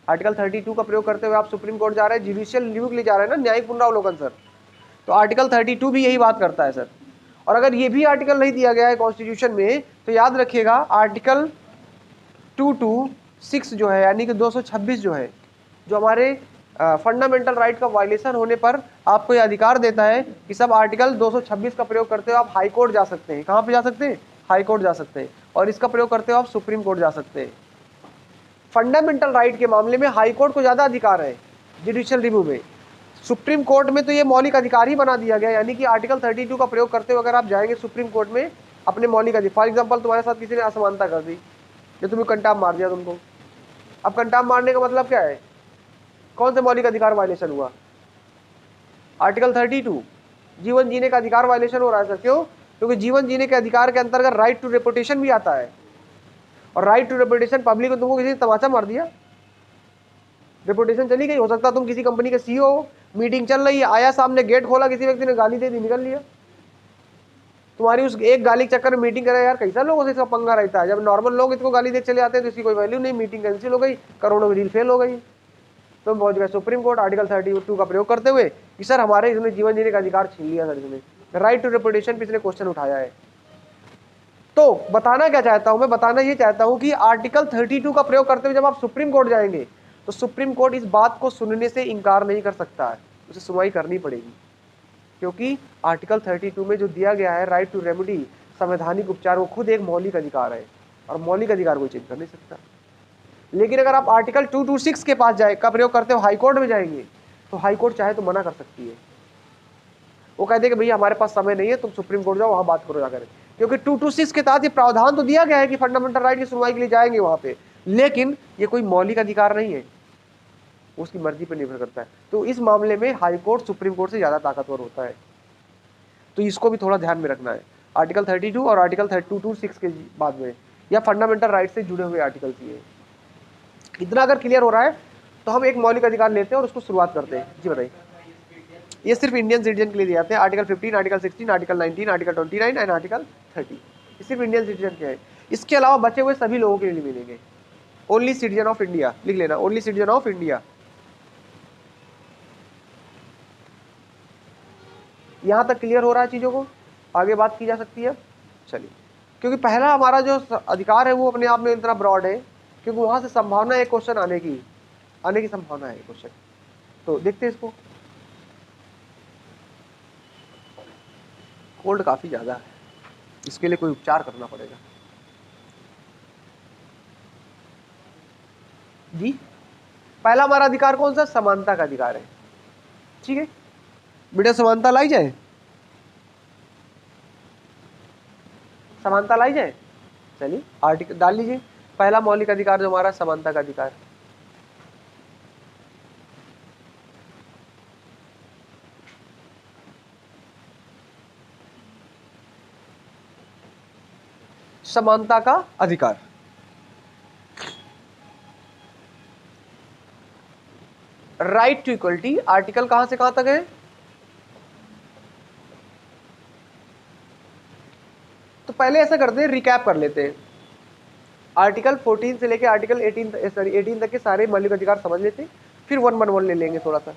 आर्टिकल 32 का प्रयोग करते हुए आप सुप्रीम कोर्ट जा रहे हैं, जुडिशियल रिव्यू के लिए जा रहे हैं ना, न्यायिक पुनरावलोकन सर। तो आर्टिकल 32 भी यही बात करता है सर। और अगर ये भी आर्टिकल नहीं दिया गया है कॉन्स्टिट्यूशन में तो याद रखिएगा आर्टिकल 226 जो है यानी कि 226 जो है, जो हमारे फंडामेंटल राइट का वायलेशन होने पर आपको ये अधिकार देता है कि सब आर्टिकल 226 का प्रयोग करते हुए आप हाई कोर्ट जा सकते हैं। कहाँ पे जा सकते हैं? हाई कोर्ट जा सकते हैं। और इसका प्रयोग करते हुए आप सुप्रीम कोर्ट जा सकते हैं। फंडामेंटल राइट के मामले में हाई कोर्ट को ज़्यादा अधिकार है जुडिशियल रिव्यू में। सुप्रीम कोर्ट में तो ये मौलिक अधिकार ही बना दिया गया, यानी कि आर्टिकल 32 का प्रयोग करते हुए अगर आप जाएंगे सुप्रीम कोर्ट में अपने मौलिक अधिकार, फॉर एग्जांपल तुम्हारे साथ किसी ने असमानता कर दी, जो तुम्हें कंटाम मार दिया तुमको, अब कंटाम मारने का मतलब क्या है? कौन से मौलिक अधिकार वायलेशन हुआ? आर्टिकल 32 जीवन जीने का अधिकार वायलेशन हो रहा है सर। क्यों? क्योंकि जीवन जीने के अधिकार के अंतर्गत राइट टू रेपुटेशन भी आता है, और राइट टू रेपुटेशन पब्लिक को तुमको किसी ने तमाचा मार दिया, रेपुटेशन चली गई। हो सकता तुम किसी कंपनी के सीईओ हो, मीटिंग चल रही है, आया सामने गेट खोला, किसी व्यक्ति ने गाली दे दी, निकल लिया। तुम्हारी उस एक गाली के चक्कर में मीटिंग करे, यार कैसा लोगों से इसका पंगा रहता है। जब नॉर्मल लोग इसको गाली दे चले आते हैं तो इसकी कोई वैल्यू नहीं, मीटिंग कैंसिल हो गई, करोड़ों की डील फेल हो गई। तो पहुंच गए सुप्रीम कोर्ट आर्टिकल 32 का प्रयोग करते हुए कि सर हमारे इसने जीवन जीने का अधिकार छीन लिया सर, इसने राइट टू रेपुटेशन पे इसने क्वेश्चन उठाया है। तो बताना क्या चाहता हूं मैं? बताना ये चाहता हूं कि आर्टिकल 32 का प्रयोग करते हुए जब आप सुप्रीम कोर्ट जाएंगे तो सुप्रीम कोर्ट इस बात को सुनने से इनकार नहीं कर सकता है, उसे सुनवाई करनी पड़ेगी। क्योंकि आर्टिकल 32 में जो दिया गया है राइट टू रेमेडी, संवैधानिक उपचार, वो खुद एक मौलिक अधिकार है और मौलिक अधिकार कोई चेंज कर नहीं सकता। लेकिन अगर आप आर्टिकल 226 के पास जाए का प्रयोग करते हो हाई कोर्ट में जाएंगे तो हाई कोर्ट चाहे तो मना कर सकती है। वो कहते कि भैया हमारे पास समय नहीं है, तुम सुप्रीम कोर्ट जाओ, वहां बात करो जाकर। क्योंकि 226 के तहत ये प्रावधान तो दिया गया है कि फंडामेंटल राइट की सुनवाई के लिए जाएंगे वहां पे, लेकिन ये कोई मौलिक अधिकार नहीं है, उसकी मर्जी पर निर्भर करता है। तो इस मामले में हाई कोर्ट सुप्रीम कोर्ट से ज्यादा ताकतवर होता है। तो इसको भी थोड़ा ध्यान में रखना है। आर्टिकल 32 और आर्टिकल 226 के बाद में, या फंडामेंटल राइट से जुड़े हुए आर्टिकल ये, इतना अगर क्लियर हो रहा है तो हम एक मौलिक अधिकार लेते हैं और उसको शुरुआत करते हैं। जी बताइए। ये सिर्फ इंडियन सिटीजन के लिए दिए जाते हैं। Article 15, article 16, article 19, article 29 and article 30, ये सिर्फ इंडियन सिटीजन के हैं। इसके अलावा बचे हुए सभी लोगों के लिए मिलेंगे। ओनली सिटीजन ऑफ इंडिया लिख लेना, ओनली सिटीजन ऑफ इंडिया। यहां तक क्लियर हो रहा है चीजों को, आगे बात की जा सकती है। चलिए, क्योंकि पहला हमारा जो अधिकार है वो अपने आप में इतना ब्रॉड है, क्योंकि वहां से संभावना है क्वेश्चन आने की संभावना है क्वेश्चन। तो देखते हैं इसको। कोल्ड काफी ज्यादा है, इसके लिए कोई उपचार करना पड़ेगा। जी, पहला हमारा अधिकार कौन सा? समानता का अधिकार है। ठीक है बेटा, समानता लाई जाए, समानता लाई जाए। चलिए आर्टिकल डाल लीजिए। पहला मौलिक अधिकार जो हमारा समानता का अधिकार, समानता का अधिकार। राइट टू इक्वलिटी, आर्टिकल कहां से कहां तक है? तो पहले ऐसा करते हैं, रिकैप कर लेते हैं। आर्टिकल 14 से लेके आर्टिकल 18 तक के सारे मौलिक अधिकार समझ लेते हैं, फिर 1 ले लेंगे थोड़ा सा,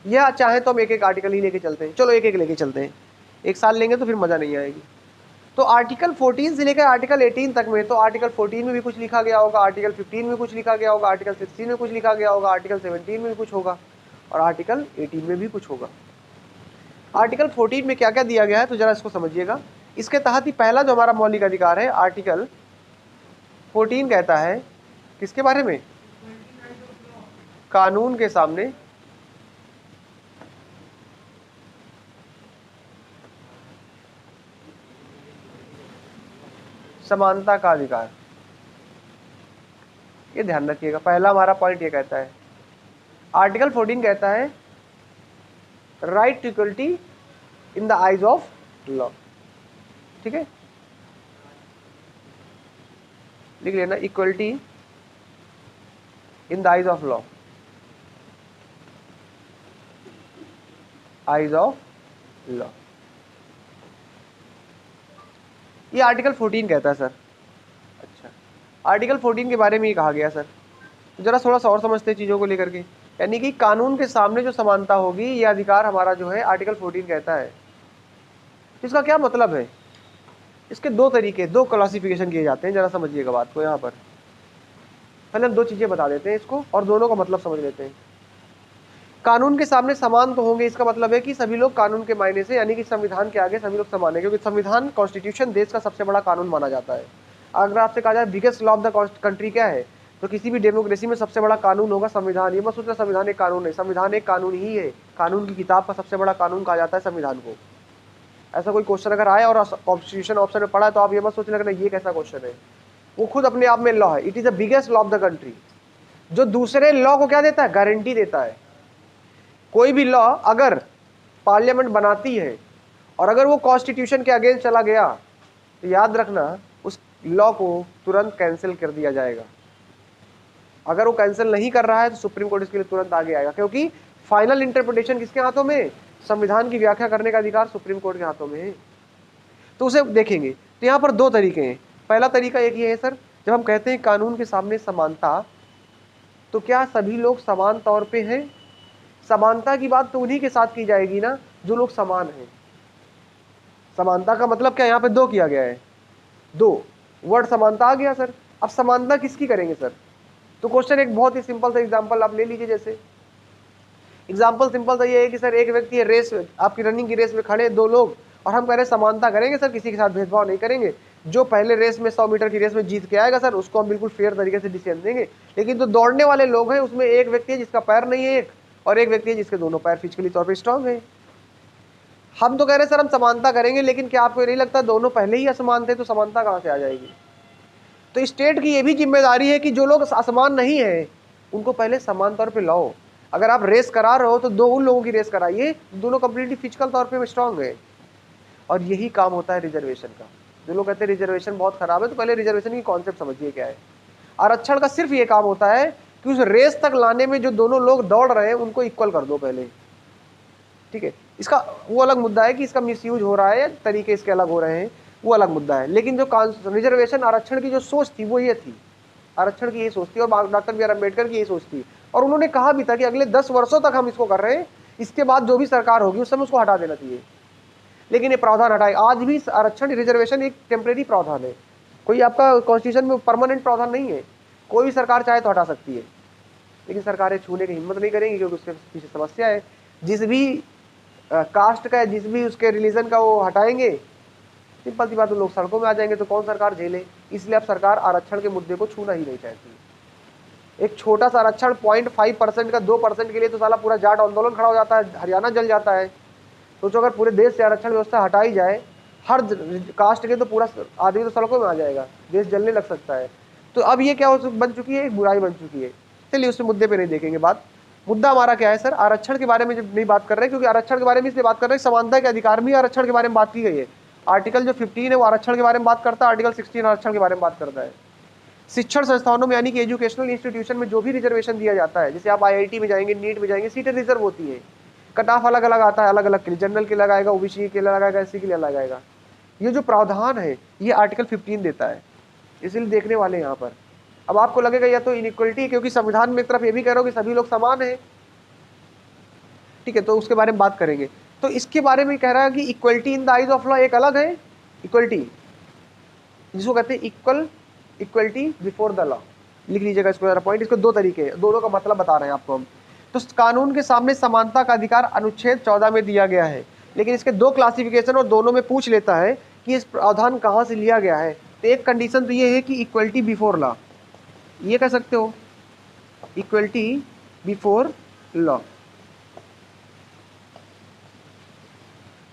या चाहे तो हम एक एक आर्टिकल ही लेके चलते हैं। चलो एक एक लेके चलते हैं, एक साल लेंगे तो फिर मजा नहीं आएगी। तो आर्टिकल 14 से लेकर आर्टिकल 18 तक में, तो आर्टिकल 14 में भी कुछ लिखा गया होगा, आर्टिकल 15 में कुछ लिखा गया होगा, आर्टिकल 16 में कुछ लिखा गया होगा, आर्टिकल 17 में भी कुछ होगा और आर्टिकल 18 में भी कुछ होगा। आर्टिकल 14 में क्या क्या दिया गया है तो जरा इसको समझिएगा। इसके तहत ही पहला जो हमारा मौलिक अधिकार है आर्टिकल 14 कहता है किसके बारे में? कानून के सामने समानता का अधिकार। ये ध्यान रखिएगा, पहला हमारा पॉइंट ये कहता है, आर्टिकल 14 कहता है right to equality in the eyes of law. ठीक है, लिख लेना, equality in the eyes of law, eyes of law, ये आर्टिकल 14 कहता है सर। अच्छा, आर्टिकल 14 के बारे में ही कहा गया सर, तो जरा थोड़ा सा और समझते हैं चीज़ों को लेकर के। यानी कि कानून के सामने जो समानता होगी ये अधिकार हमारा जो है आर्टिकल 14 कहता है। इसका क्या मतलब है? इसके दो तरीके, दो क्लासिफिकेशन किए जाते हैं, जरा समझिएगा बात को यहाँ पर। पहले हम दो चीज़ें बता देते हैं इसको और दोनों का मतलब समझ लेते हैं। कानून के सामने समान तो होंगे, इसका मतलब है कि सभी लोग कानून के मायने से, यानी कि संविधान के आगे सभी लोग समान है, क्योंकि संविधान कॉन्स्टिट्यूशन देश का सबसे बड़ा कानून माना जाता है। अगर आपसे कहा जाए biggest law of the country क्या है, तो किसी भी डेमोक्रेसी में सबसे बड़ा कानून होगा संविधान। ये मत सोचना संविधान एक कानून है, संविधान एक कानून ही है। कानून की किताब का सबसे बड़ा कानून कहा जाता है संविधान को। ऐसा कोई क्वेश्चन अगर आए और कॉन्स्टिट्यूशन ऑप्शन में पढ़ा है तो आप ये मत सोचने लगना ये कैसा क्वेश्चन है, वो खुद अपने आप में लॉ है। It is the biggest law of the country, जो दूसरे लॉ को क्या देता है? गारंटी देता है। कोई भी लॉ अगर पार्लियामेंट बनाती है और अगर वो कॉन्स्टिट्यूशन के अगेंस्ट चला गया तो याद रखना उस लॉ को तुरंत कैंसिल कर दिया जाएगा। अगर वो कैंसिल नहीं कर रहा है तो सुप्रीम कोर्ट इसके लिए तुरंत आगे आएगा, क्योंकि फाइनल इंटरप्रिटेशन किसके हाथों में? संविधान की व्याख्या करने का अधिकार सुप्रीम कोर्ट के हाथों में है। तो उसे देखेंगे तो यहाँ पर दो तरीके हैं। पहला तरीका एक ये है सर, जब हम कहते हैं कानून के सामने समानता, तो क्या सभी लोग समान तौर पे हैं? समानता की बात तो उन्हीं के साथ की जाएगी ना जो लोग समान हैं। समानता का मतलब क्या यहाँ पे दो किया गया है, दो वर्ड समानता आ गया सर। अब समानता किसकी करेंगे सर? तो क्वेश्चन एक बहुत ही सिंपल सा एग्जांपल आप ले लीजिए। जैसे एग्जांपल सिंपल सा ये है कि सर एक व्यक्ति है रेस, आपकी रनिंग की रेस में खड़े दो लोग, और हम कह रहे हैं समानता करेंगे सर, किसी के साथ भेदभाव नहीं करेंगे। जो पहले रेस में 100 मीटर की रेस में जीत के आएगा सर उसको हम बिल्कुल फेयर तरीके से डिसीजन देंगे। लेकिन जो दौड़ने वाले लोग हैं उसमें एक व्यक्ति है जिसका पैर नहीं है एक, और एक व्यक्ति है जिसके दोनों पैर फिजिकली तौर पर स्ट्रांग है। हम तो कह रहे हैं सर हम समानता करेंगे, लेकिन क्या आपको नहीं लगता दोनों पहले ही असमान थे तो समानता कहाँ से आ जाएगी? तो स्टेट की ये भी जिम्मेदारी है कि जो लोग असमान नहीं है उनको पहले समान तौर पे लाओ। अगर आप रेस करा रहे हो तो दो उन लोगों की रेस कराइए दोनों कंप्लीटली फिजिकल तौर पे स्ट्रांग है। और यही काम होता है रिजर्वेशन का। जो लोग कहते हैं रिजर्वेशन बहुत खराब है, तो पहले रिजर्वेशन की कॉन्सेप्ट समझिए क्या है। आरक्षण का सिर्फ ये काम होता है कि उस रेस तक लाने में जो दोनों लोग दौड़ रहे हैं उनको इक्वल कर दो पहले। ठीक है, इसका वो अलग मुद्दा है कि इसका मिसयूज हो रहा है, तरीके इसके अलग हो रहे हैं, वो अलग मुद्दा है। लेकिन जो रिजर्वेशन आरक्षण की जो सोच थी वो ये थी, आरक्षण की यही सोच थी, और डॉक्टर बी आर अम्बेडकर की यही सोच थी। और उन्होंने कहा भी था कि अगले 10 वर्षों तक हम इसको कर रहे हैं, इसके बाद जो भी सरकार होगी उस समय उसको हटा देना चाहिए। लेकिन ये प्रावधान हटाए। आज भी आरक्षण रिजर्वेशन एक टेम्परेरी प्रावधान है, कोई आपका कॉन्स्टिट्यूशन में परमानेंट प्रावधान नहीं है। कोई भी सरकार चाहे तो हटा सकती है, लेकिन सरकारें छूने की हिम्मत नहीं करेंगी क्योंकि उसके पीछे समस्या है। जिस भी कास्ट का, जिस भी उसके रिलीजन का वो हटाएंगे, सिंपल सी बात, तो लोग सड़कों में आ जाएंगे, तो कौन सरकार झेले। इसलिए अब सरकार आरक्षण के मुद्दे को छूना ही नहीं चाहती। एक छोटा सा आरक्षण 0.5% का 2% के लिए तो साला पूरा जाट आंदोलन खड़ा हो जाता है, हरियाणा जल जाता है। सोचो अगर पूरे देश से आरक्षण व्यवस्था हटाई जाए हर कास्ट के, तो पूरा आदमी तो सड़कों में आ जाएगा, देश जलने लग सकता है। तो अब ये क्या बन चुकी है, एक बुराई बन चुकी है। चलिए उस मुद्दे पे नहीं देखेंगे बात। मुद्दा हमारा क्या है सर, आरक्षण के बारे में जब नहीं बात कर रहे, क्योंकि आरक्षण के बारे में इसलिए बात कर रहे हैं समानता के अधिकार में आरक्षण के बारे में बात की गई है। आर्टिकल जो 15 है वो आरक्षण के बारे में बात करता है, आर्टिकल 16 आरक्षण के बारे में बात करता है। शिक्षण संस्थानों में यानी कि एजुकेशनल इंस्टीट्यूशन में जो भी रिजर्वेशन दिया जाता है, जैसे आप IIT में जाएंगे, नीट में जाएंगे, सीटें रिजर्व होती है, कट ऑफ अलग अलग आता है, अलग अलग के लिए, जनरल के लगाएगा, OBC के लिए लगाएगा, SC के लिए लगाएगा। ये जो प्रावधान है ये आर्टिकल 15 देता है, इसलिए देखने वाले यहाँ पर। अब आपको लगेगा या तो इनइक्वलिटी, क्योंकि संविधान में एक तरफ ये भी कह रहा हो कि सभी लोग समान है, ठीक है, तो उसके बारे में बात करेंगे। तो इसके बारे में कह रहा है कि equality in the eyes of law एक अलग है, इक्वलिटी जिसको कहते हैं इक्वलिटी बिफोर द लॉ। लिख लीजिएगा इसको जरा पॉइंट। इसको दो तरीके हैं, दोनों का मतलब बता रहे हैं आपको हम। तो कानून के सामने समानता का अधिकार अनुच्छेद 14 में दिया गया है, लेकिन इसके दो क्लासिफिकेशन और दोनों में पूछ लेता है कि इस प्रावधान कहाँ से लिया गया है। तो एक कंडीशन तो ये है कि इक्वलिटी बिफोर लॉ, ये कह सकते हो इक्वलिटी बिफोर लॉ।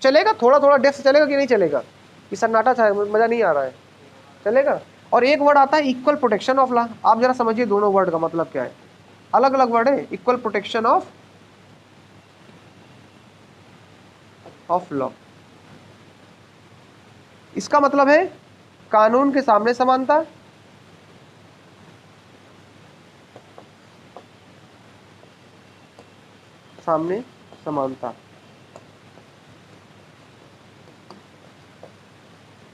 चलेगा? थोड़ा थोड़ा डेप्थ चलेगा कि नहीं चलेगा? कि सन्नाटा था, मजा नहीं आ रहा है? चलेगा। और एक वर्ड आता है इक्वल प्रोटेक्शन ऑफ लॉ। आप जरा समझिए दोनों वर्ड का मतलब क्या है, अलग अलग वर्ड है। इक्वल प्रोटेक्शन ऑफ लॉ, इसका मतलब है कानून के सामने समानता, सामने समानता।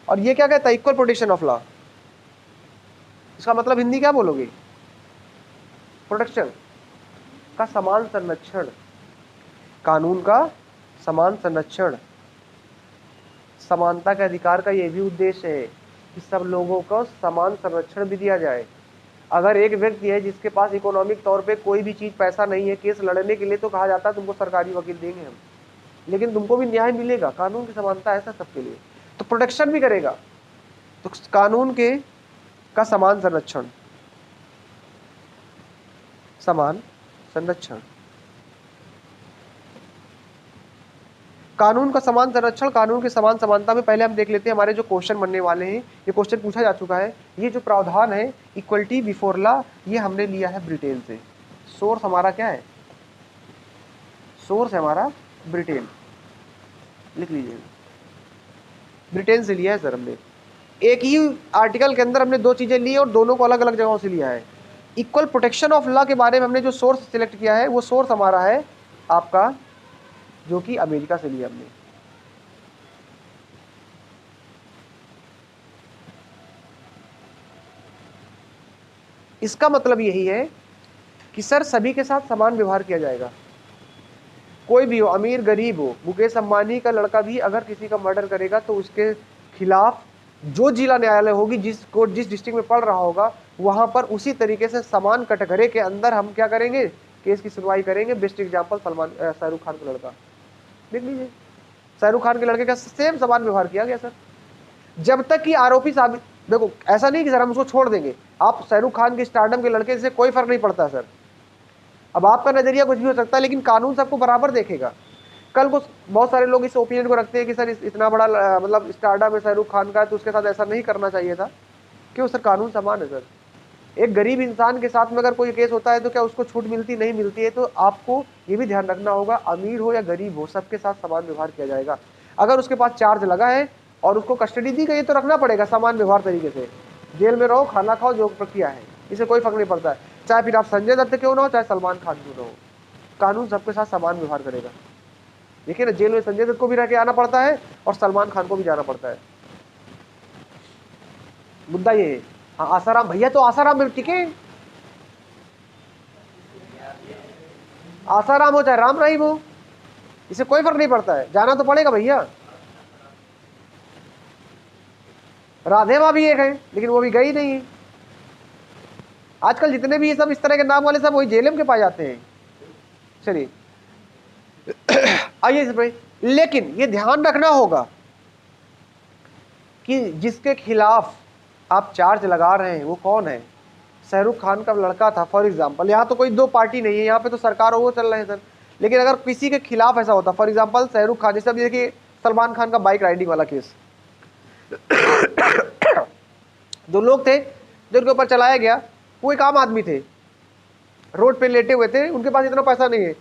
और ये क्या कहता है? Equal protection of law. इसका मतलब हिंदी क्या बोलोगे? प्रोटेक्शन का समान संरक्षण, कानून का समान संरक्षण। समानता के अधिकार का यह भी उद्देश्य है कि सब लोगों को समान संरक्षण भी दिया जाए। अगर एक व्यक्ति है जिसके पास इकोनॉमिक तौर पे कोई भी चीज पैसा नहीं है केस लड़ने के लिए, तो कहा जाता है तुमको सरकारी वकील देंगे हम, लेकिन तुमको भी न्याय मिलेगा। कानून की समानता ऐसा सबके लिए, तो प्रोटेक्शन भी करेगा। तो कानून के का समान संरक्षण, समान संरक्षण, कानून का समान संरक्षण, कानून के समान समानता में पहले हम देख लेते हैं हमारे जो क्वेश्चन बनने वाले हैं। ये क्वेश्चन पूछा जा चुका है। ये जो प्रावधान है इक्वलिटी बिफोर लॉ, ये हमने लिया है ब्रिटेन से। सोर्स हमारा क्या है? सोर्स है हमारा ब्रिटेन, लिख लीजिए, ब्रिटेन से लिया है सर हमने। एक ही आर्टिकल के अंदर हमने दो चीजें ली और दोनों को अलग अलग जगहों से लिया है। इक्वल प्रोटेक्शन ऑफ लॉ के बारे में हमने जो सोर्स सिलेक्ट किया है वो सोर्स हमारा है आपका, जो कि अमेरिका से लिया हमने। इसका मतलब यही है कि सर सभी के साथ समान व्यवहार किया जाएगा। कोई भी हो, अमीर गरीब हो, मुकेश अंबानी का लड़का भी अगर किसी का मर्डर करेगा तो उसके खिलाफ जो जिला न्यायालय होगी, जिस कोर्ट जिस डिस्ट्रिक्ट में पड़ रहा होगा, वहां पर उसी तरीके से समान कटघरे के अंदर हम क्या करेंगे? केस की सुनवाई करेंगे। बेस्ट एग्जाम्पल शाहरुख खान का लड़का, देख लीजिए, शाहरुख खान के लड़के का सेम समान व्यवहार किया गया सर। जब तक कि आरोपी साबित, देखो ऐसा नहीं कि सर हम उसको छोड़ देंगे। आप शाहरुख खान के स्टारडम के लड़के से कोई फर्क नहीं पड़ता सर। अब आपका नजरिया कुछ भी हो सकता है, लेकिन कानून सबको बराबर देखेगा। कल को बहुत सारे लोग इस ओपिनियन को रखते हैं कि सर इतना बड़ा मतलब स्टारडम है शाहरुख खान का, तो उसके साथ ऐसा नहीं करना चाहिए था। क्यों सर? कानून समान है सर। एक गरीब इंसान के साथ में अगर कोई केस होता है तो क्या उसको छूट मिलती नहीं मिलती है? तो आपको ये भी ध्यान रखना होगा, अमीर हो या गरीब हो, सबके साथ समान व्यवहार किया जाएगा। अगर उसके पास चार्ज लगा है और उसको कस्टडी दी गई तो रखना पड़ेगा समान व्यवहार तरीके से। जेल में रहो, खाना खाओ, जो प्रक्रिया है, इसे कोई फर्क नहीं पड़ता है। चाहे फिर आप संजय दत्त क्यों ना हो, चाहे सलमान खान क्यों ना हो, कानून सबके साथ समान व्यवहार करेगा। देखिए ना, जेल में संजय दत्त को भी रह के आना पड़ता है और सलमान खान को भी जाना पड़ता है। मुद्दा ये है। हाँ, आसाराम भैया तो आसाराम में टिके, आसाराम हो चाहे राम रहीम हो, इसे कोई फर्क नहीं पड़ता है, जाना तो पड़ेगा भैया। राधे माँ भी एक है, लेकिन वो भी गई नहीं है। आजकल जितने भी ये सब इस तरह के नाम वाले सब वही जेल में के पाए जाते हैं। चलिए आइए इसमें, लेकिन ये ध्यान रखना होगा कि जिसके खिलाफ आप चार्ज लगा रहे हैं वो कौन है। शाहरुख खान का लड़का था फॉर एग्जांपल, यहाँ तो कोई दो पार्टी नहीं है, यहाँ पे तो सरकार वो चल रहे हैं सर। लेकिन अगर किसी के खिलाफ ऐसा होता, फॉर एग्जांपल शाहरुख खान, जैसे अभी देखिए सलमान खान का बाइक राइडिंग वाला केस, दो लोग थे जिनके ऊपर चलाया गया, वो एक आम आदमी थे, रोड पे लेटे हुए थे, उनके पास इतना पैसा नहीं है।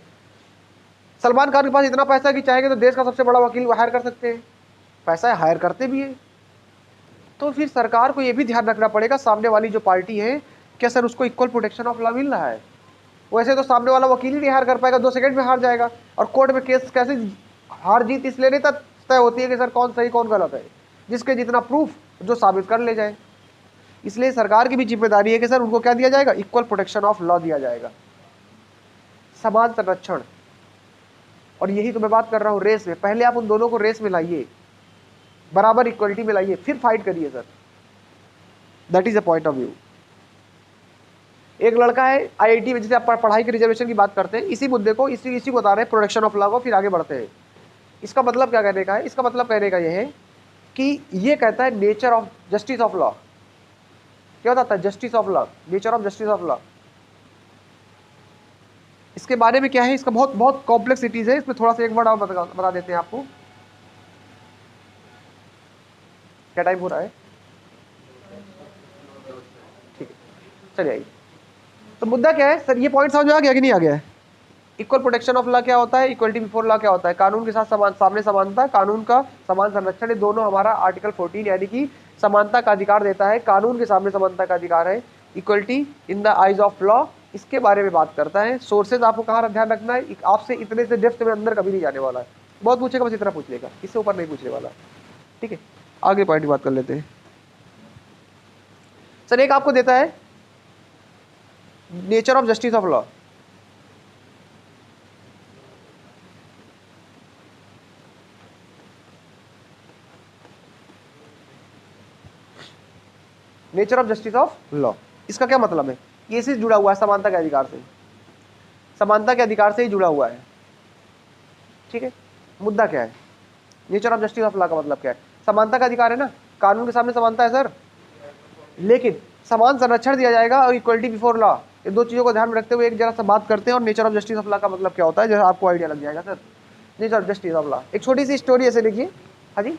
सलमान खान के पास इतना पैसा कि चाहेंगे तो देश का सबसे बड़ा वकील हायर कर सकते हैं, पैसा है, हायर करते भी है। तो फिर सरकार को यह भी ध्यान रखना पड़ेगा सामने वाली जो पार्टी है, क्या सर उसको इक्वल प्रोटेक्शन ऑफ लॉ मिल रहा है? वैसे तो सामने वाला वकील ही नहीं हायर कर पाएगा, 2 सेकंड में हार जाएगा। और कोर्ट में केस कैसे हार जीत इसलिए नहीं तय होती है कि सर कौन सही कौन गलत है, जिसके जितना प्रूफ जो साबित कर ले जाए। इसलिए सरकार की भी जिम्मेदारी है कि सर उनको क्या दिया जाएगा? इक्वल प्रोटेक्शन ऑफ लॉ दिया जाएगा, समान संरक्षण। और यही तो मैं बात कर रहा हूँ रेस में। पहले आप उन दोनों को रेस में लाइए, बराबर इक्वलिटी में लाइए, फिर फाइट करिए sir. That is a point of view. एक लड़का है आईआईटी में, जैसे आप पढ़ाई के रिजर्वेशन की बात करते हैं, इसी मुद्दे को इसी को बता रहे हैं, प्रोडक्शन ऑफ लॉ को, फिर आगे बढ़ते हैं। इसका मतलब क्या कहने का है? इसका मतलब कहने का यह है कि ये कहता है nature of justice of law. क्या बताता है? Justice of law, nature of justice of law. इसके बारे में क्या है? इसका बहुत बहुत कॉम्प्लेक्सिटीज है, इसमें थोड़ा सा एक वर्ड और बता देते हैं आपको। क्या टाइम हो रहा है? ठीक है, चलिए आइए। तो मुद्दा क्या है सर? ये पॉइंट समझ में आ गया कि नहीं आ गया है? इक्वल प्रोटेक्शन ऑफ लॉ क्या होता है? इक्वलिटी बिफोर लॉ क्या होता है? कानून के साथ सामने समानता, कानून का समान संरक्षण, ये दोनों हमारा आर्टिकल 14 यानी कि समानता का अधिकार देता है। कानून के सामने समानता का अधिकार है। Equality in the eyes of law, इसके बारे में बात करता है। सोर्सेज आपको कहाँ ध्यान रखना है, आपसे इतने से डेप्थ में अंदर कभी नहीं जाने वाला है। बहुत पूछेगा बस इतना पूछ लेगा, इससे ऊपर नहीं पूछने वाला। ठीक है, आगे पॉइंट की बात कर लेते हैं। सर एक आपको देता है nature of justice of law. Nature of justice of law, इसका क्या मतलब है? ये से जुड़ा हुआ है समानता के अधिकार से, समानता के अधिकार से ही जुड़ा हुआ है। ठीक है, मुद्दा क्या है? Nature of justice of law का मतलब क्या है? समानता का अधिकार है ना, कानून के सामने समानता है सर, लेकिन समान संरक्षण दिया जाएगा और इक्वलिटी बिफोर लॉ, ये दो चीजों को ध्यान में रखते हुए एक जरा सा बात करते हैं। और nature of justice of law का मतलब क्या होता है, जरा आपको आइडिया लग जाएगा sir. Nature of justice of law, एक छोटी सी स्टोरी ऐसे लिखिए। हाँ जी,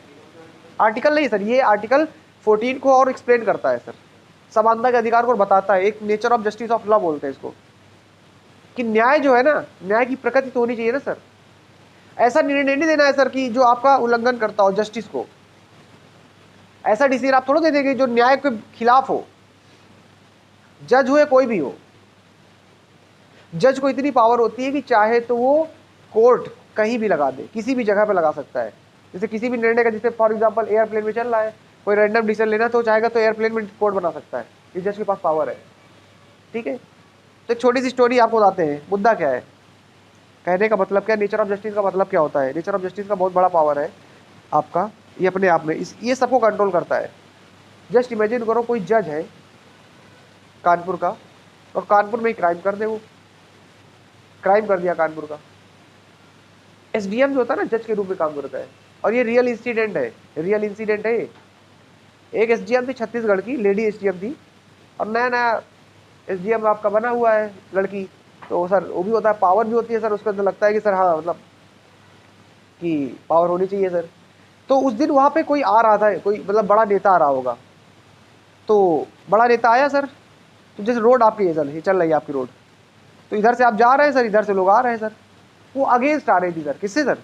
आर्टिकल नहीं सर, ये आर्टिकल 14 को और एक्सप्लेन करता है सर, समानता के अधिकार को बताता है। एक nature of justice of law बोलते हैं इसको, कि न्याय जो है ना, न्याय की प्रकृति तो होनी चाहिए ना सर। ऐसा निर्णय नहीं देना है सर कि जो आपका उल्लंघन करता हो जस्टिस को, ऐसा डिसीजन आप थोड़ा दे देंगे जो न्याय के खिलाफ हो। जज हुए कोई भी हो, जज को इतनी पावर होती है कि चाहे तो वो कोर्ट कहीं भी लगा दे, किसी भी जगह पे लगा सकता है। जैसे किसी भी निर्णय का, जैसे फॉर एग्जांपल एयरप्लेन में चल रहा है, कोई रैंडम डिसीजन लेना तो चाहेगा तो एयरप्लेन में कोर्ट बना सकता है, इस जज के पास पावर है। ठीक है, तो एक छोटी सी स्टोरी आपको बताते हैं। मुद्दा क्या है, कहने का मतलब क्या, नेचर ऑफ जस्टिस का मतलब क्या होता है? नेचर ऑफ जस्टिस का बहुत बड़ा पावर है आपका, ये अपने आप में ये सबको कंट्रोल करता है। जस्ट इमेजिन करो कोई जज है कानपुर का, और कानपुर में ही क्राइम कर दे, वो क्राइम कर दिया कानपुर का। एसडीएम जो होता है ना, जज के रूप में काम करता है, और ये रियल इंसिडेंट है, रियल इंसिडेंट है। एक एसडीएम थी छत्तीसगढ़ की, लेडी एसडीएम थी, और नया नया एसडीएम आपका बना हुआ है लड़की। तो सर वो भी होता है, पावर भी होती है सर, उसके अंदर लगता है कि सर हाँ मतलब कि पावर होनी चाहिए सर। तो उस दिन वहाँ पे कोई आ रहा था, कोई मतलब बड़ा नेता आ रहा होगा, तो बड़ा नेता आया सर। तो जैसे रोड आपकी ये चल रही है आपकी रोड, तो इधर से आप जा रहे हैं सर, इधर से लोग आ रहे हैं सर, वो अगेंस्ट आ रही थी सर। किससे सर?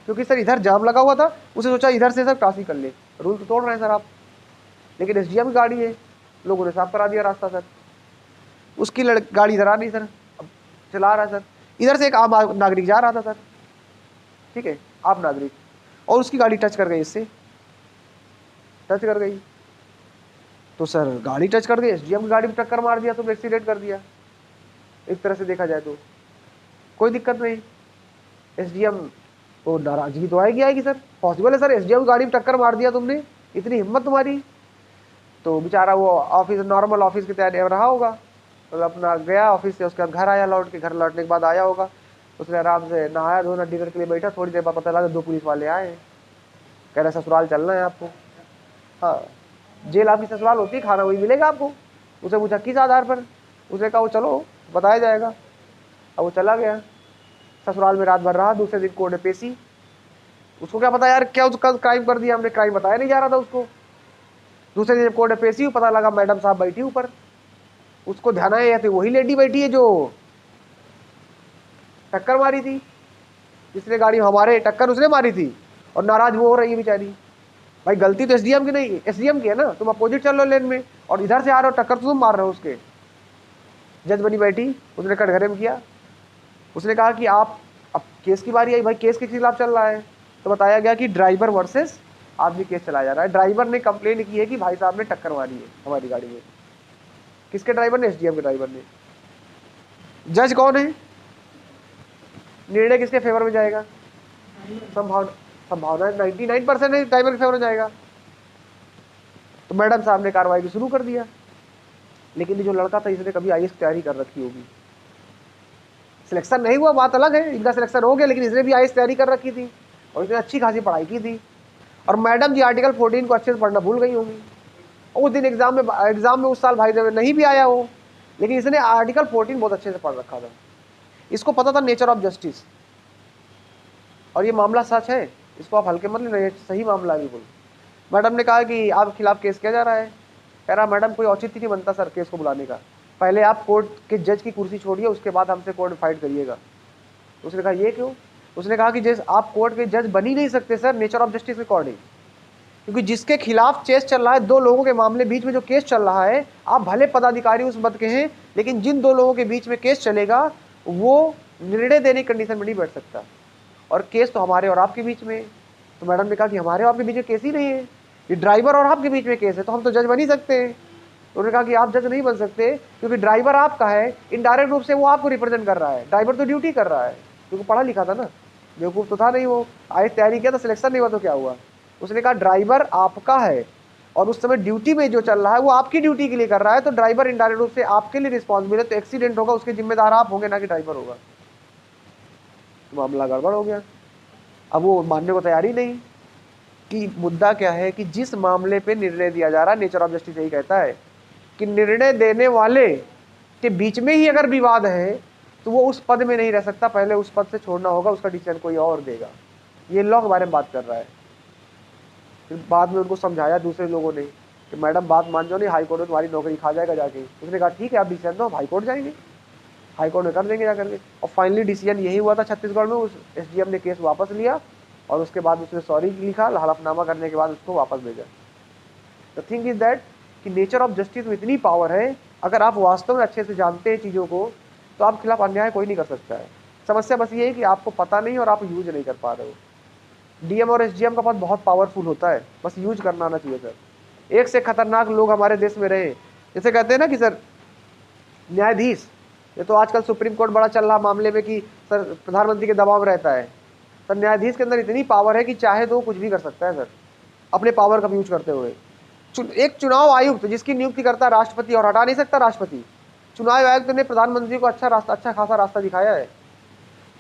क्योंकि सर इधर जाम लगा हुआ था, उसे सोचा इधर से सर क्रॉसिंग कर ले, रूल तो तोड़ रहे हैं सर आप, लेकिन एसडीएम की गाड़ी है, लोगों ने साफ करा दिया रास्ता सर। उसकी गाड़ी इधर आ रही सर, अब चला रहा सर, इधर से एक आम नागरिक जा रहा था सर, ठीक है, आम नागरिक, और उसकी गाड़ी टच कर गई, इससे टच कर गई। तो सर गाड़ी टच कर दी, एसडीएम की गाड़ी में टक्कर मार दिया, तो एक्सीडेंट कर दिया। एक तरह से देखा जाए तो कोई दिक्कत नहीं, एसडीएम को नाराजगी तो आएगी सर, पॉसिबल है सर, एसडीएम गाड़ी में टक्कर मार दिया तुमने, इतनी हिम्मत तुम्हारी। तो बेचारा वो ऑफिस, नॉर्मल ऑफिस की तैयारी रहा होगा, तो अपना गया ऑफिस से, उसके बाद घर आया, लौट के घर लौटने के बाद आया होगा, उसने आराम से नहाया धोना डिनर के लिए बैठा। थोड़ी देर बाद पता लगा 2 पुलिस वाले आए, कह रहे ससुराल चलना है आपको। हाँ, जेल आपकी ससुराल होती है, खाना वही मिलेगा आपको। उसे पूछा किस आधार पर, उसने कहा वो चलो बताया जाएगा। अब वो चला गया, ससुराल में रात भर रहा, दूसरे दिन कोर्ट में पेशी। उसको क्या पता यार क्या उसका क्राइम कर दिया हमने, क्राइम बताया नहीं जा रहा था उसको। दूसरे दिन कोर्ट में पेशी, पता लगा मैडम साहब बैठी ऊपर, उसको ध्यान आया तो वही लेडी बैठी है जो टक्कर मारी थी, जिसने गाड़ी हमारे टक्कर उसने मारी थी, और नाराज वो हो रही है बेचारी। भाई गलती तो एसडीएम की नहीं, एसडीएम की है ना, तुम अपोजिट चल रहे हो लेन में, और इधर से आ रहे हो, टक्कर तो तुम मार रहे हो उसके। जज बनी बैठी, उसने कटघरे में किया, उसने कहा कि आप, अब केस की बारी आई, भाई केस के खिलाफ चल रहा है। तो बताया गया कि ड्राइवर वर्सेस आदमी केस चलाया जा रहा है। ड्राइवर ने कंप्लेन की है कि भाई साहब ने टक्कर मारी है हमारी गाड़ी में। किसके ड्राइवर ने? एसडीएम के ड्राइवर ने। जज कौन है? निर्णय किसके फेवर में जाएगा? संभावना 99% है ड्राइवर के फेवर में जाएगा। तो मैडम साहब ने कार्रवाई शुरू कर दिया। लेकिन ये जो लड़का था इसने कभी आईएएस तैयारी कर रखी होगी, सिलेक्शन नहीं हुआ बात अलग है, इनका सिलेक्शन हो गया, लेकिन इसने भी आईएएस तैयारी कर रखी थी और इसने अच्छी खासी पढ़ाई की थी। और मैडम जी आर्टिकल 14 को अच्छे से पढ़ना भूल गई होंगी। उस दिन एग्जाम में उस साल भाई जब नहीं भी आया हो, लेकिन इसने आर्टिकल 14 बहुत अच्छे से पढ़ रखा था। इसको पता था नेचर ऑफ जस्टिस, और ये मामला सच है, इसको आप हल्के मत लेना, सही मामला है बिल्कुल। मैडम ने कहा कि आपके खिलाफ केस किया जा रहा है। कह रहा मैडम कोई औचित्य नहीं बनता सर केस को बुलाने का, पहले आप कोर्ट के जज की कुर्सी छोड़िए, उसके बाद हमसे कोर्ट में फाइट करिएगा। उसने कहा ये क्यों? उसने कहा कि जैसे आप कोर्ट के जज बन ही नहीं सकते सर नेचर ऑफ जस्टिस के अकॉर्डिंग, क्योंकि जिसके खिलाफ केस चल रहा है, दो लोगों के मामले बीच में जो केस चल रहा है, आप भले पदाधिकारी उस पद के हैं, लेकिन जिन दो लोगों के बीच में केस चलेगा वो निर्णय देने की कंडीशन में नहीं बैठ सकता, और केस तो हमारे और आपके बीच में। तो मैडम ने कहा कि हमारे और आपके बीच में केस ही नहीं है, ये ड्राइवर और आपके बीच में केस है, तो हम तो जज बन ही सकते हैं। तो उन्होंने कहा कि आप जज नहीं बन सकते, क्योंकि ड्राइवर आपका है, इनडायरेक्ट रूप से वो आपको रिप्रेजेंट कर रहा है, ड्राइवर तो ड्यूटी कर रहा है, क्योंकि पढ़ा लिखा था ना, बेवकूफ़ तो था नहीं, वो आईएएस तैयारी किया था, सिलेक्शन नहीं हुआ तो क्या हुआ। उसने कहा ड्राइवर आपका है और उस समय ड्यूटी में जो चल रहा है वो आपकी ड्यूटी के लिए कर रहा है, तो ड्राइवर इनडायरेक्ट रूप से आपके लिए रिस्पॉन्सिबल है, तो एक्सीडेंट होगा उसके जिम्मेदार आप होंगे, ना कि ड्राइवर होगा। तो मामला गड़बड़ हो गया। अब वो मानने को तैयार ही नहीं कि मुद्दा क्या है, कि जिस मामले पे निर्णय दिया जा रहा है, नेचर ऑफ जस्टिस यही कहता है कि निर्णय देने वाले के बीच में ही अगर विवाद है तो वो उस पद में नहीं रह सकता, पहले उस पद से छोड़ना होगा, उसका डिसीजन कोई और देगा। ये लॉ के बारे में बात कर रहा है। फिर बाद में उनको समझाया दूसरे लोगों ने कि मैडम बात मान जाओ, नहीं हाई कोर्ट में तुम्हारी नौकरी खा जाएगा जाके। उसने कहा ठीक है आप डिसीजन दो, हम हाई कोर्ट जाएंगे, हाई कोर्ट में कर देंगे जा करके। और फाइनली डिसीजन यही हुआ था छत्तीसगढ़ में, उस एसडीएम ने केस वापस लिया और उसके बाद उसने सॉरी लिखा, हलफनामा करने के बाद उसको वापस भेजा। द थिंग इज दैट कि नेचर ऑफ जस्टिस में इतनी पावर है, अगर आप वास्तव में अच्छे से जानते हैं चीज़ों को, तो आपके खिलाफ अन्याय कोई नहीं कर सकता है। समस्या बस ये है कि आपको पता नहीं और आप यूज नहीं कर पा रहे हो। डीएम और एसडीएम का पद बहुत पावरफुल होता है, बस यूज करना आना चाहिए सर। एक से खतरनाक लोग हमारे देश में रहे, जैसे कहते हैं ना कि सर न्यायाधीश, ये तो आजकल सुप्रीम कोर्ट बड़ा चल रहा मामले में कि सर प्रधानमंत्री के दबाव रहता है, सर न्यायाधीश के अंदर इतनी पावर है कि चाहे तो कुछ भी कर सकता है सर, अपने पावर का यूज करते हुए। एक चुनाव आयुक्त जिसकी नियुक्ति करता है राष्ट्रपति और हटा नहीं सकता राष्ट्रपति, चुनाव आयुक्त ने प्रधानमंत्री को अच्छा खासा रास्ता दिखाया है।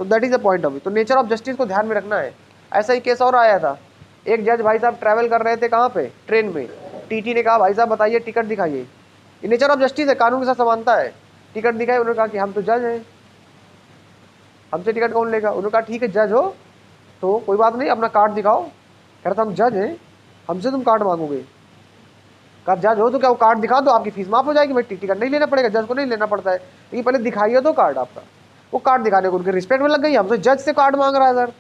तो that is the point of view. तो नेचर ऑफ जस्टिस को ध्यान में रखना है। ऐसा ही केस और आया था, एक जज भाई साहब ट्रैवल कर रहे थे, कहाँ पे, ट्रेन में। टीटी ने कहा भाई साहब बताइए टिकट दिखाइए, ये नेचर ऑफ जस्टिस है, कानून के साथ समानता है। टिकट दिखाई, उन्होंने कहा कि हम तो जज हैं, हमसे टिकट कौन लेगा। उन्होंने कहा ठीक है जज हो तो कोई बात नहीं, अपना कार्ड दिखाओ। कह रहा था हम जज हैं, हमसे तुम कार्ड मांगोगे। कहा जज हो तो क्या वो कार्ड दिखा दो, आपकी फीस माफ हो जाएगी, भाई टिकट नहीं लेना पड़ेगा, जज को नहीं लेना पड़ता है, लेकिन पहले दिखाइए तो कार्ड आपका। वो कार्ड दिखाने को उनके रिस्पेक्ट में लग गई, हमसे जज से कार्ड मांग रहा है सर,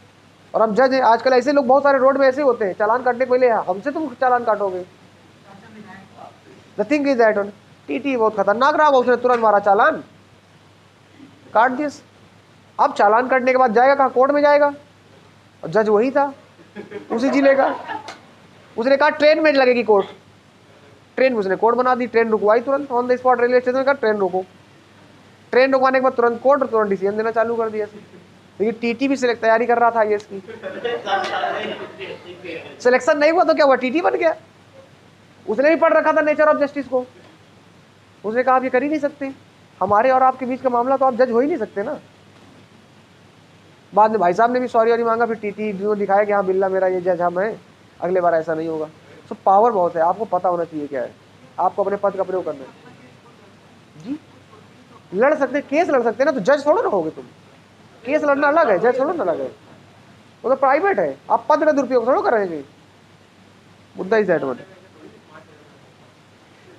और हम जज हैं। आजकल ऐसे लोग बहुत सारे रोड में ऐसे होते हैं, चालान काटने के पहले हमसे तुम चालान काटोगे। The thing is that TT बहुत खतरनाक रहा, उसने तुरंत मारा चालान, काट दिस। अब चालान काटने के बाद जाएगा कहाँ, कोर्ट में जाएगा, और जज वही था उसी जिले का। उसने कहा ट्रेन में लगेगी कोर्ट, ट्रेन उसने कोर्ट बना दी, ट्रेन रुकवाई तुरंत on the spot, railway station का ट्रेन रोको। ट्रेन रुकवाने के बाद तुरंत कोर्ट, तुरंत डिसीजन देना चालू कर दिया। लेकिन टीटी भी सिलेक्ट तैयारी कर रहा था आईएएस की, सिलेक्शन नहीं हुआ तो क्या हुआ, टीटी बन गया। उसने भी पढ़ रखा था नेचर ऑफ जस्टिस को। उसने कहा आप ये कर ही नहीं सकते, हमारे और आपके बीच का मामला, तो आप जज हो ही नहीं सकते ना। बाद में भाई साहब ने भी सॉरी मांगा, फिर टीटी जो दिखाया कि हाँ बिल्ला मेरा ये जज हम है, अगले बार ऐसा नहीं होगा। तो पावर बहुत है, आपको पता होना चाहिए क्या है, आपको अपने पद का प्रयोग करना है। जी लड़ सकते, केस लड़ सकते ना, तो जज थोड़ा ना होगे तुम। केस लड़ना अलग है, जज थोड़ा ना अलग है, वो तो प्राइवेट है, आप पद का दुरुपयोग थोड़ा करेंगे। मुद्दा इज दैट वन।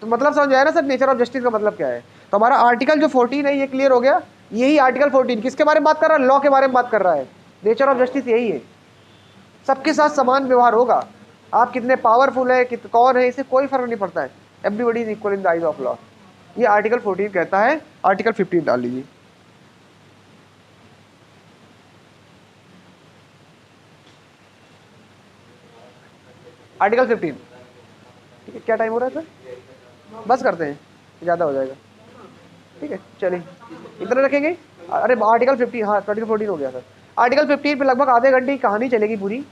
तो मतलब समझ आया ना सर नेचर ऑफ जस्टिस का मतलब क्या है। तो हमारा आर्टिकल जो 14 है ये क्लियर हो गया। यही आर्टिकल 14 किसके बारे में बात कर रहा है, लॉ के बारे में बात कर रहा है। नेचर ऑफ जस्टिस यही है, सबके साथ समान व्यवहार होगा, आप कितने पावरफुल है, कौन है, इससे कोई फर्क नहीं पड़ता है। Everybody is equal in the eyes of law, ये आर्टिकल 14 कहता है। आर्टिकल 15 डाल लीजिए। आर्टिकल 15 ठीक है, क्या टाइम हो रहा है सर, बस करते हैं, ज़्यादा हो जाएगा। ठीक है चलिए इतना रखेंगे। अरे आर्टिकल 15, हाँ आर्टिकल 14 हो गया सर। आर्टिकल 15 पे लगभग आधे घंटे की कहानी चलेगी पूरी।